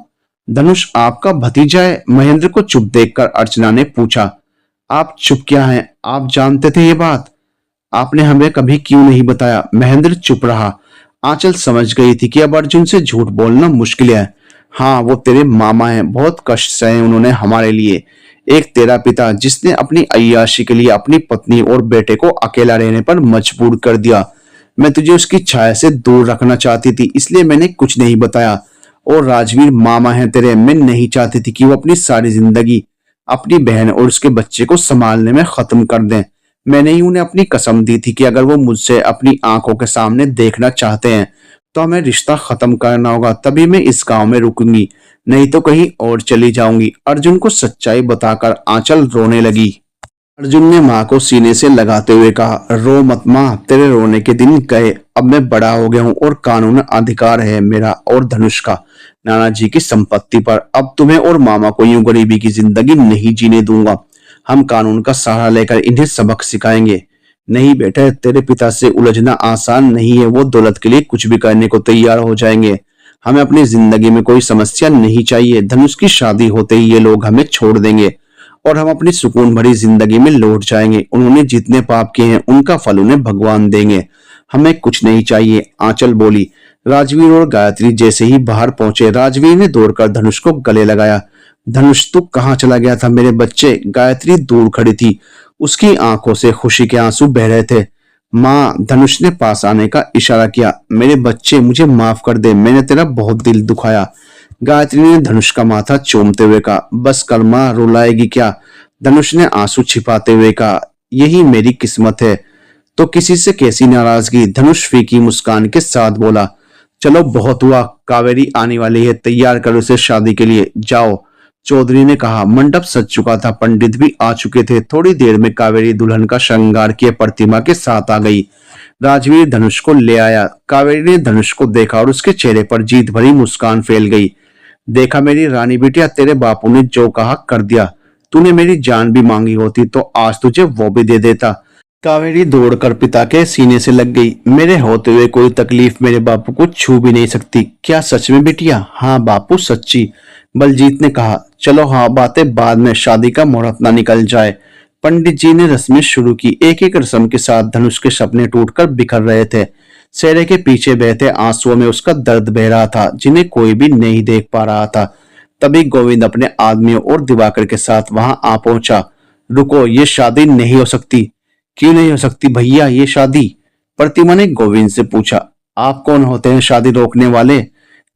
धनुष आपका भतीजा है, महेंद्र को चुप देखकर अर्चना ने पूछा। आप चुप क्या हैं? आप जानते थे ये बात? आपने हमें कभी क्यों नहीं बताया? महेंद्र चुप रहा। आंचल समझ गई थी कि अब अर्जुन से झूठ बोलना मुश्किल है। हाँ, वो तेरे मामा हैं, बहुत कष्ट सहे उन्होंने हमारे लिए। एक तेरा पिता जिसने अपनी अय्याशी के लिए अपनी पत्नी और बेटे को अकेला रहने पर मजबूर कर दिया। मैं तुझे उसकी छाया से दूर रखना चाहती थी, इसलिए मैंने कुछ नहीं बताया। और राजवीर मामा हैं तेरे, मैं नहीं चाहती थी कि वो अपनी सारी जिंदगी अपनी बहन और उसके बच्चे को संभालने में खत्म कर दें। मैंने ही उन्हें अपनी कसम दी थी कि अगर वो मुझसे अपनी आंखों के सामने देखना चाहते हैं तो हमें रिश्ता खत्म करना होगा, तभी मैं इस गांव में रुकूंगी, नहीं तो कहीं और चली जाऊंगी। अर्जुन को सच्चाई बताकर आंचल रोने लगी। अर्जुन ने माँ को सीने से लगाते हुए कहा, रो मत माँ, तेरे रोने के दिन गए। अब मैं बड़ा हो गया हूँ और कानून अधिकार है मेरा और धनुष का नाना जी की संपत्ति पर। अब तुम्हें और मामा को यूं गरीबी की जिंदगी नहीं जीने दूंगा। हम कानून का सहारा लेकर इन्हें सबक सिखाएंगे। नहीं बेटे, तेरे पिता से उलझना आसान नहीं है, वो दौलत के लिए कुछ भी करने को तैयार हो जाएंगे। हमें अपनी जिंदगी में कोई समस्या नहीं चाहिए। धनुष की शादी होते ही ये लोग हमें छोड़ देंगे और हम अपनी सुकून भरी जिंदगी में लौट जाएंगे। उन्होंने जितने पाप किए हैं उनका फल उन्हें भगवान देंगे। हमें कुछ नहीं चाहिए, आंचल बोली। राजवीर और गायत्री जैसे ही बाहर पहुंचे, राजवीर ने दौड़कर धनुष को गले लगाया। धनुष, तू कहाँ चला गया था मेरे बच्चे? गायत्री दूर खड़ी थी, उसकी आंखों से खुशी के आंसू बह रहे थे। माँ, धनुष ने पास आने का इशारा किया। मेरे बच्चे, मुझे माफ कर दे, मैंने तेरा बहुत दिल दुखाया। गायत्री ने धनुष का माथा चूमते हुए कहा, बस कर मां, रुलाएगी क्या? धनुष ने आंसू छिपाते हुए कहा, यही मेरी किस्मत है। तो किसी से कैसी नाराजगी? धनुष फीकी मुस्कान के साथ बोला, चलो बहुत हुआ, कावेरी आने वाली है, तैयार करो उसे शादी के लिए, जाओ। चौधरी ने कहा। मंडप सज चुका था, पंडित भी आ चुके थे। थोड़ी देर में कावेरी दुल्हन का श्रृंगार किए प्रतिमा के साथ आ गई। राजवीर धनुष को ले आया। कावेरी ने धनुष को देखा और उसके चेहरे पर जीत भरी मुस्कान फैल गई। देखा मेरी रानी बिटिया, तेरे बापू ने जो कहा कर दिया। तूने मेरी जान भी मांगी होती तो आज तुझे वो भी दे देता। कावेरी दौड़कर पिता के सीने से लग गई। मेरे होते हुए कोई तकलीफ मेरे बापू को छू भी नहीं सकती। क्या सच में बिटिया? हाँ बापू, सच्ची। बलजीत ने कहा। चलो हाँ, बातें बाद में, शादी का मुहूर्त ना निकल जाए। पंडित जी ने रस्में शुरू की। एक एक रस्म के साथ धनुष के सपने टूटकर बिखर रहे थे। चेहरे के पीछे बहते आंसुओं में उसका दर्द बह रहा था, जिन्हें कोई भी नहीं देख पा रहा था। तभी गोविंद अपने आदमियों और दिवाकर के साथ वहां आ पहुंचा। रुको, ये शादी नहीं हो सकती। क्यों नहीं हो सकती भैया ये शादी? प्रतिमा ने गोविंद से पूछा। आप कौन होते हैं शादी रोकने वाले?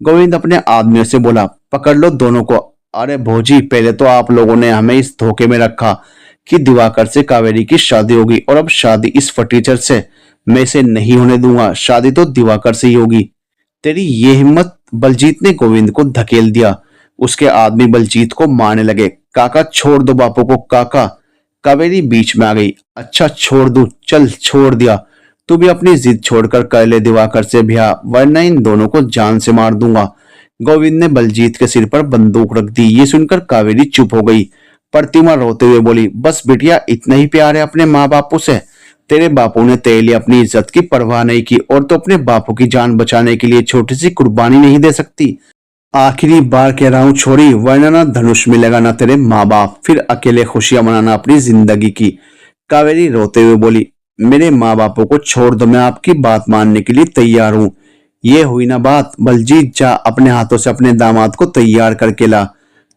गोविंद अपने आदमियों से बोला। पकड़ लो दोनों को। अरे भोजी, पहले तो आप लोगों ने हमें इस धोखे में रखा कि दिवाकर से कावेरी की शादी होगी, और अब शादी इस फटीचर से? मैं इसे नहीं होने दूंगा। शादी तो दिवाकर से ही होगी। तेरी ये हिम्मत? बलजीत ने गोविंद को धकेल दिया। उसके आदमी बलजीत को मारने लगे। काका छोड़ दो बापू को, काका। कावेरी बीच में आ गई। अच्छा छोड़ दूं? चल छोड़ दिया। तू भी अपनी जिद छोड़कर कर ले दिवाकर से ब्याह, वरना इन दोनों को जान से मार दूंगा। गोविंद ने बलजीत के सिर पर बंदूक रख दी। ये सुनकर कावेरी चुप हो गई। प्रतिमा रोते हुए बोली, बस बिटिया, इतना ही प्यार है अपने माँ बापू से? तेरे बापू ने तेरे लिए अपनी इज्जत की परवाह नहीं की, और तो अपने बापू की जान बचाने के लिए छोटी सी कुर्बानी नहीं दे सकती? आखिरी बार कह रहा हूं छोरी, वरना ना धनुष मिलेगा ना तेरे माँ बाप, फिर अकेले खुशियां मनाना अपनी जिंदगी की। कावेरी रोते हुए बोली, मेरे माँ बापों को छोड़ दो, मैं आपकी बात मानने के लिए तैयार हूँ। ये हुई ना बात। बलजीत, जा अपने हाथों से अपने दामाद को तैयार करके ला।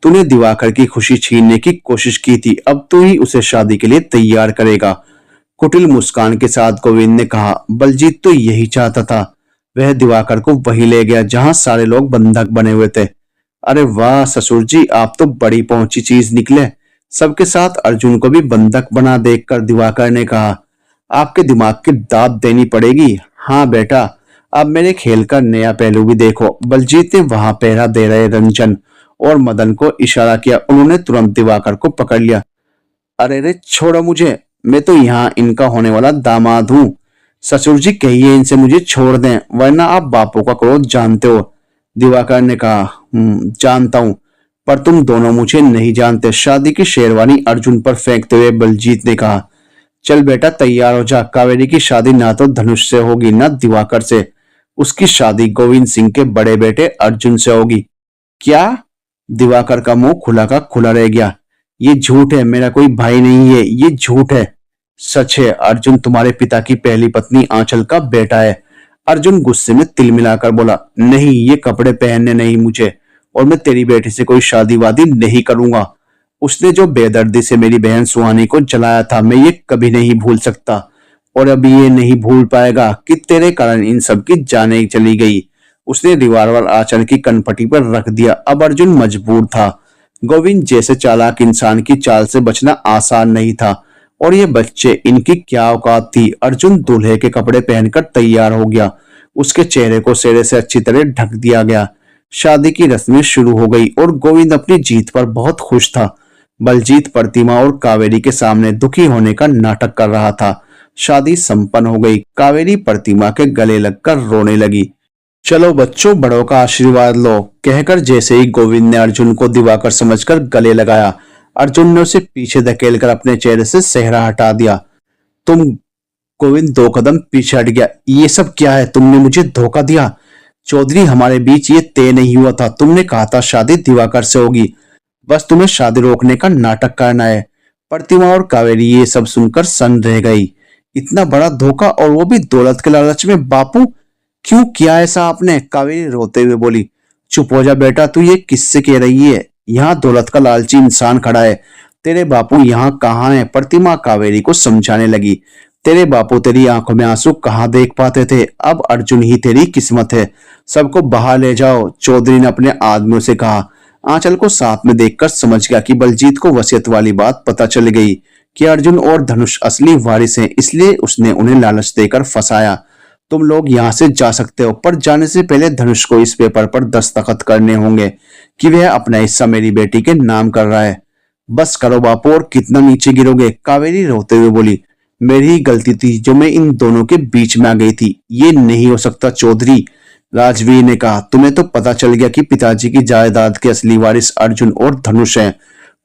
तूने दिवाकर की खुशी छीनने की कोशिश की थी, अब तू ही उसे शादी के लिए तैयार करेगा। कुटिल मुस्कान के साथ गोविंद ने कहा। बलजीत तो यही चाहता था। वह दिवाकर को वही ले गया जहां सारे लोग बंधक बने हुए थे। अरे वाह ससुर जी, आप तो बड़ी पहुंची चीज निकले। सबके साथ अर्जुन को भी बंधक बना देखकर दिवाकर ने कहा, आपके दिमाग की दाद देनी पड़ेगी। हाँ बेटा, अब मेरे खेल का नया पहलू भी देखो। बलजीत ने वहां पहरा दे रहे रंजन और मदन को इशारा किया। उन्होंने तुरंत दिवाकर को पकड़ लिया। अरे रे छोड़ो मुझे, मैं तो यहाँ इनका होने वाला दामाद हूँ। ससुर जी कहिए इनसे मुझे छोड़ दें, वरना आप बापू का क्रोध जानते हो। दिवाकर ने कहा, जानता हूँ, पर तुम दोनों मुझे नहीं जानते। शादी की शेरवानी अर्जुन पर फेंकते हुए बलजीत ने कहा, चल बेटा तैयार हो जा। कावेरी की शादी ना तो धनुष से होगी ना दिवाकर से। उसकी शादी गोविंद सिंह के बड़े बेटे अर्जुन से होगी। क्या? दिवाकर का मुंह खुला का खुला रह गया। ये झूठ है, मेरा कोई भाई नहीं है, ये झूठ है। सच है, अर्जुन तुम्हारे पिता की पहली पत्नी आंचल का बेटा है। अर्जुन गुस्से में तिल मिलाकर बोला, नहीं, ये कपड़े पहनने नहीं मुझे, और मैं तेरी बेटी से कोई शादी वादी नहीं करूंगा। उसने जो बेदर्दी से मेरी बहन सुहानी को जलाया था, मैं ये कभी नहीं भूल सकता, और अभी ये नहीं भूल पाएगा कि तेरे कारण इन सब की जाने चली गई। उसने रिवाल्वर आंचल की कनपटी पर रख दिया। अब अर्जुन मजबूर था। गोविंद जैसे चालाक इंसान की चाल से बचना आसान नहीं था, और ये बच्चे, इनकी क्या औकात थी। अर्जुन दूल्हे के कपड़े पहनकर तैयार हो गया। उसके चेहरे को सेहरे से अच्छी तरह ढक दिया गया। शादी की रस्में शुरू हो गई और गोविंद अपनी जीत पर बहुत खुश था। बलजीत प्रतिमा और कावेरी के सामने दुखी होने का नाटक कर रहा था। शादी संपन्न हो गई। कावेरी प्रतिमा के गले लगकर रोने लगी। चलो बच्चों, बड़ों का आशीर्वाद लो, कहकर जैसे ही गोविंद ने अर्जुन को दिवाकर समझकर गले लगाया, अर्जुन ने उसे पीछे धकेलकर अपने चेहरे से सेहरा हटा दिया। तुम? गोविंद 2 कदम पीछे हट गया। ये सब क्या है? तुमने मुझे धोखा दिया। चौधरी, हमारे बीच ये तय नहीं हुआ था। तुमने कहा था शादी दिवाकर से होगी, बस तुम्हें शादी रोकने का नाटक करना है। प्रतिमा और कावेरी ये सब सुनकर सन्न रह गई। इतना बड़ा धोखा, और वो भी दौलत के लालच में। बापू, क्यों किया ऐसा आपने? कावेरी रोते हुए बोली। चुप हो जा बेटा, तू ये किससे कह रही है? यहाँ दौलत का लालची इंसान खड़ा है, तेरे बापू यहाँ कहाँ है? प्रतिमा कावेरी को समझाने लगी। तेरे बापू तेरी आंखों में आंसू कहाँ देख पाते थे, अब अर्जुन ही तेरी किस्मत है। सबको बाहर ले जाओ, चौधरी ने अपने आदमियों से कहा। आंचल को साथ में देखकर समझ गया कि बलजीत को वसीयत वाली बात पता चल गई कि अर्जुन और धनुष असली वारिस हैं, इसलिए उसने उन्हें लालच देकर फंसाया। तुम लोग यहाँ से जा सकते हो, पर जाने से पहले धनुष को इस पेपर पर दस्तखत करने होंगे कि वह अपना हिस्सा मेरी बेटी के नाम कर रहा है। बस करो बापू, और कितना नीचे गिरोगे, कावेरी रोते हुए बोली। मेरी ही गलती थी जो मैं इन दोनों के बीच में आ गई थी। ये नहीं हो सकता चौधरी, राजवीर ने कहा। तुम्हें तो पता चल गया कि पिताजी की जायदाद के असली वारिस अर्जुन और धनुष हैं,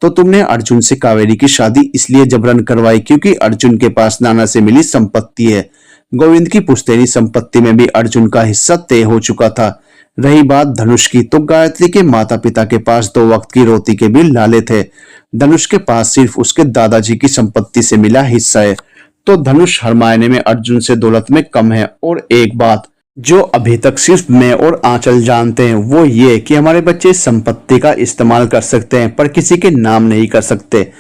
तो तुमने अर्जुन से कावेरी की शादी इसलिए जबरन करवाई क्योंकि अर्जुन के पास नाना से मिली संपत्ति है। गोविंद की पुश्तैनी संपत्ति में भी अर्जुन का हिस्सा तय हो चुका था। रही बात धनुष की, तो गायत्री के माता पिता के पास 2 वक्त की रोटी के भी लाले थे। धनुष के पास सिर्फ उसके दादाजी की संपत्ति से मिला हिस्सा है, तो धनुष हर मायने में अर्जुन से दौलत में कम है। और एक बात जो अभी तक सिर्फ मैं और आंचल जानते हैं वो ये कि हमारे बच्चे इस संपत्ति का इस्तेमाल कर सकते हैं, पर किसी के नाम नहीं कर सकते।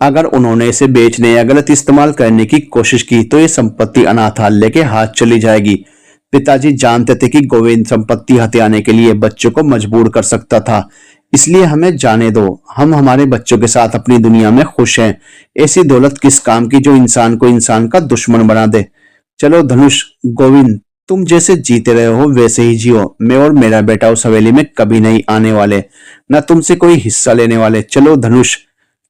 अगर उन्होंने इसे बेचने या गलत इस्तेमाल करने की कोशिश की तो ये संपत्ति अनाथालय के हाथ चली जाएगी। पिताजी जानते थे कि गोविंद संपत्ति हथियाने के लिए बच्चों को मजबूर कर सकता था, इसलिए हमें जाने दो। हम हमारे बच्चों के साथ अपनी दुनिया में खुश हैं। ऐसी दौलत किस काम की जो इंसान को इंसान का दुश्मन बना दे। चलो धनुष, गोविंद, तुम जैसे जीते रहे हो वैसे ही जियो। मैं और मेरा बेटा उस हवेली में कभी नहीं आने वाले, न तुमसे कोई हिस्सा लेने वाले। चलो धनुष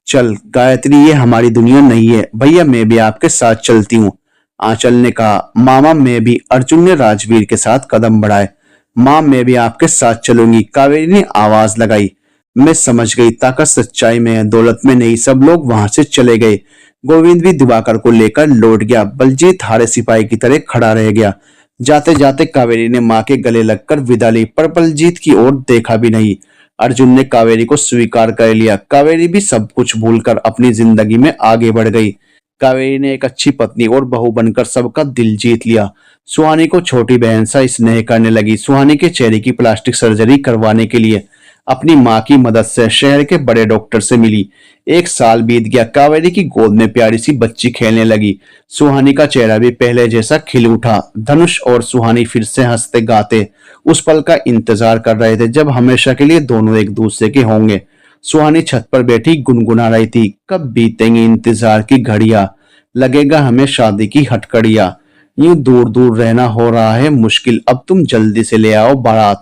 चल। गायत्री, ये हमारी दुनिया नहीं है। भैया मैं भी आपके साथ चलती हूँ, आंचल ने कहा। मामा मैं भी, अर्जुन ने राजवीर के साथ कदम बढ़ाए। मां मैं भी आपके साथ चलूंगी, कावेरी ने आवाज लगाई। मैं समझ गई ताकत सच्चाई में है, दौलत में नहीं। सब लोग वहां से चले गए। गोविंद भी दिवाकर को लेकर लौट गया। बलजीत हारे सिपाही की तरह खड़ा रह गया। जाते जाते कावेरी ने मां के गले लगकर विदा ली, पर बलजीत की ओर देखा भी नहीं। अर्जुन ने कावेरी को स्वीकार कर लिया। कावेरी भी सब कुछ भूलकर अपनी जिंदगी में आगे बढ़ गई। कावेरी ने एक अच्छी पत्नी और बहू बनकर सबका दिल जीत लिया। सुहानी को छोटी बहन सा स्नेह करने लगी। सुहानी के चेहरे की प्लास्टिक सर्जरी करवाने के लिए अपनी मां की मदद से शहर के बड़े डॉक्टर से मिली। 1 साल बीत गया। कावेरी की गोद में प्यारी सी बच्ची खेलने लगी। सुहानी का चेहरा भी पहले जैसा खिल उठा। धनुष और सुहानी फिर से हंसते गाते उस पल का इंतजार कर रहे थे जब हमेशा के लिए दोनों एक दूसरे के होंगे। सुहानी छत पर बैठी गुनगुना रही थी, कब बीतेंगी इंतजार की घड़ियां, लगेगा हमें शादी की हटकड़ियां। यूं दूर दूर रहना हो रहा है मुश्किल, अब तुम जल्दी से ले आओ बारात।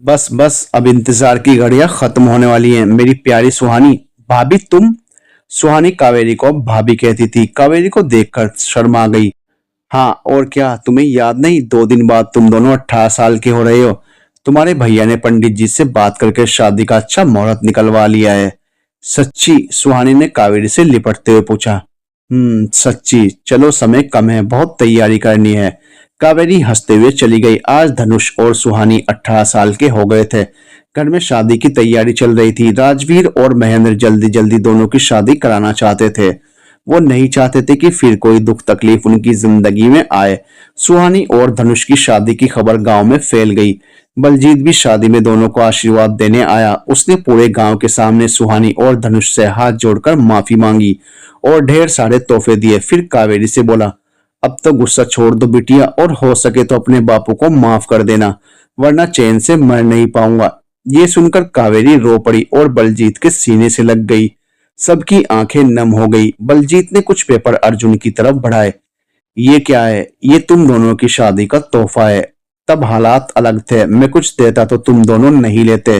बस बस, अब इंतजार की घड़ियां खत्म होने वाली हैं। मेरी प्यारी सुहानी। भाभी तुम? सुहानी कावेरी को अब भाभी कहती थी। कावेरी को देखकर शर्मा गई। हाँ और क्या, तुम्हें याद नहीं, 2 दिन बाद तुम दोनों 18 साल के हो रहे हो। तुम्हारे भैया ने पंडित जी से बात करके शादी का अच्छा मुहूर्त निकलवा लिया है। सच्ची? सुहानी ने कावेरी से लिपटते हुए पूछा। सच्ची। चलो समय कम है, बहुत तैयारी करनी है। कावेरी हंसते हुए चली गई। आज धनुष और सुहानी 18 साल के हो गए थे। घर में शादी की तैयारी चल रही थी। राजवीर और महेंद्र जल्दी जल्दी दोनों की शादी कराना चाहते थे। वो नहीं चाहते थे कि फिर कोई दुख तकलीफ उनकी जिंदगी में आए। सुहानी और धनुष की शादी की खबर गांव में फैल गई। बलजीत भी शादी में दोनों को आशीर्वाद देने आया। उसने पूरे गांव के सामने सुहानी और धनुष से हाथ जोड़कर माफी मांगी और ढेर सारे तोहफे दिए। फिर कावेरी से बोला, अब तो गुस्सा छोड़ दो बिटिया, और हो सके तो अपने बापू को माफ कर देना, वरना चैन से मर नहीं पाऊंगा। ये सुनकर कावेरी रो पड़ी और बलजीत के सीने से लग गई। सबकी आंखें नम हो गई। बलजीत ने कुछ पेपर अर्जुन की तरफ बढ़ाए। ये क्या है? ये तुम दोनों की शादी का तोहफा है। तब हालात अलग थे, मैं कुछ देता तो तुम दोनों नहीं लेते।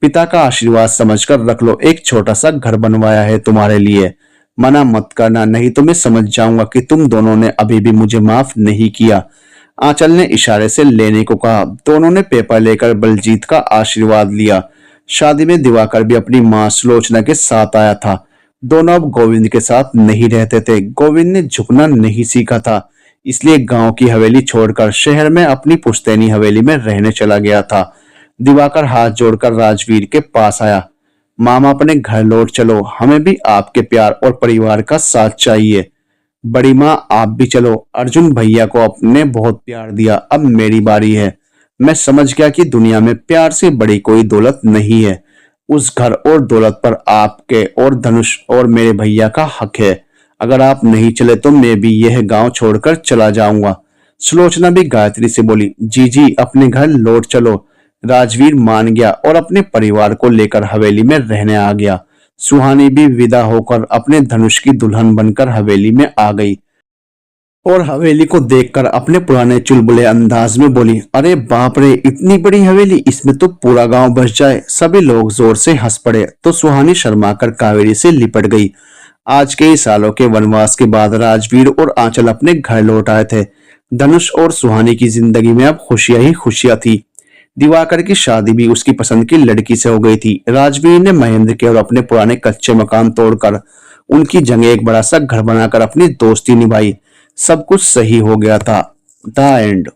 पिता का आशीर्वाद समझकर रख लो, एक छोटा सा घर बनवाया है तुम्हारे लिए। मना मत करना, नहीं तो मैं समझ जाऊंगा कि तुम दोनों ने अभी भी मुझे माफ नहीं किया। आंचल ने इशारे से लेने को कहा। दोनों ने पेपर लेकर बलजीत का आशीर्वाद लिया। शादी में दिवाकर भी अपनी मां सुलोचना के साथ आया था। दोनों अब गोविंद के साथ नहीं रहते थे। गोविंद ने झुकना नहीं सीखा था, इसलिए गांव की हवेली छोड़कर शहर में अपनी पुश्तैनी हवेली में रहने चला गया था। दिवाकर हाथ जोड़कर राजवीर के पास आया। मामा अपने घर लौट चलो, हमें भी आपके प्यार और परिवार का साथ चाहिए। बड़ी माँ आप भी चलो, अर्जुन भैया को आपने बहुत प्यार दिया, अब मेरी बारी है। मैं समझ गया कि दुनिया में प्यार से बड़ी कोई दौलत नहीं है। उस घर और दौलत पर आपके और धनुष और मेरे भैया का हक है। अगर आप नहीं चले तो मैं भी यह गांव छोड़कर चला जाऊंगा। सुलोचना भी गायत्री से बोली, जी जी अपने घर लौट चलो। राजवीर मान गया और अपने परिवार को लेकर हवेली में रहने आ गया। सुहानी भी विदा होकर अपने धनुष की दुल्हन बनकर हवेली में आ गई और हवेली को देखकर अपने पुराने चुलबुले अंदाज में बोली, अरे बाप रे, इतनी बड़ी हवेली, इसमें तो पूरा गांव बस जाए। सभी लोग जोर से हंस पड़े तो सुहानी शर्माकर कावेरी से लिपट गई। आज कई सालों के वनवास के बाद राजवीर और आंचल अपने घर लौट आए थे। धनुष और सुहानी की जिंदगी में अब खुशियां ही खुशियां थी। दिवाकर की शादी भी उसकी पसंद की लड़की से हो गई थी। राजवीर ने महेंद्र के और अपने पुराने कच्चे मकान तोड़कर उनकी जगह एक बड़ा सा घर बनाकर अपनी दोस्ती निभाई। सब कुछ सही हो गया था। The end.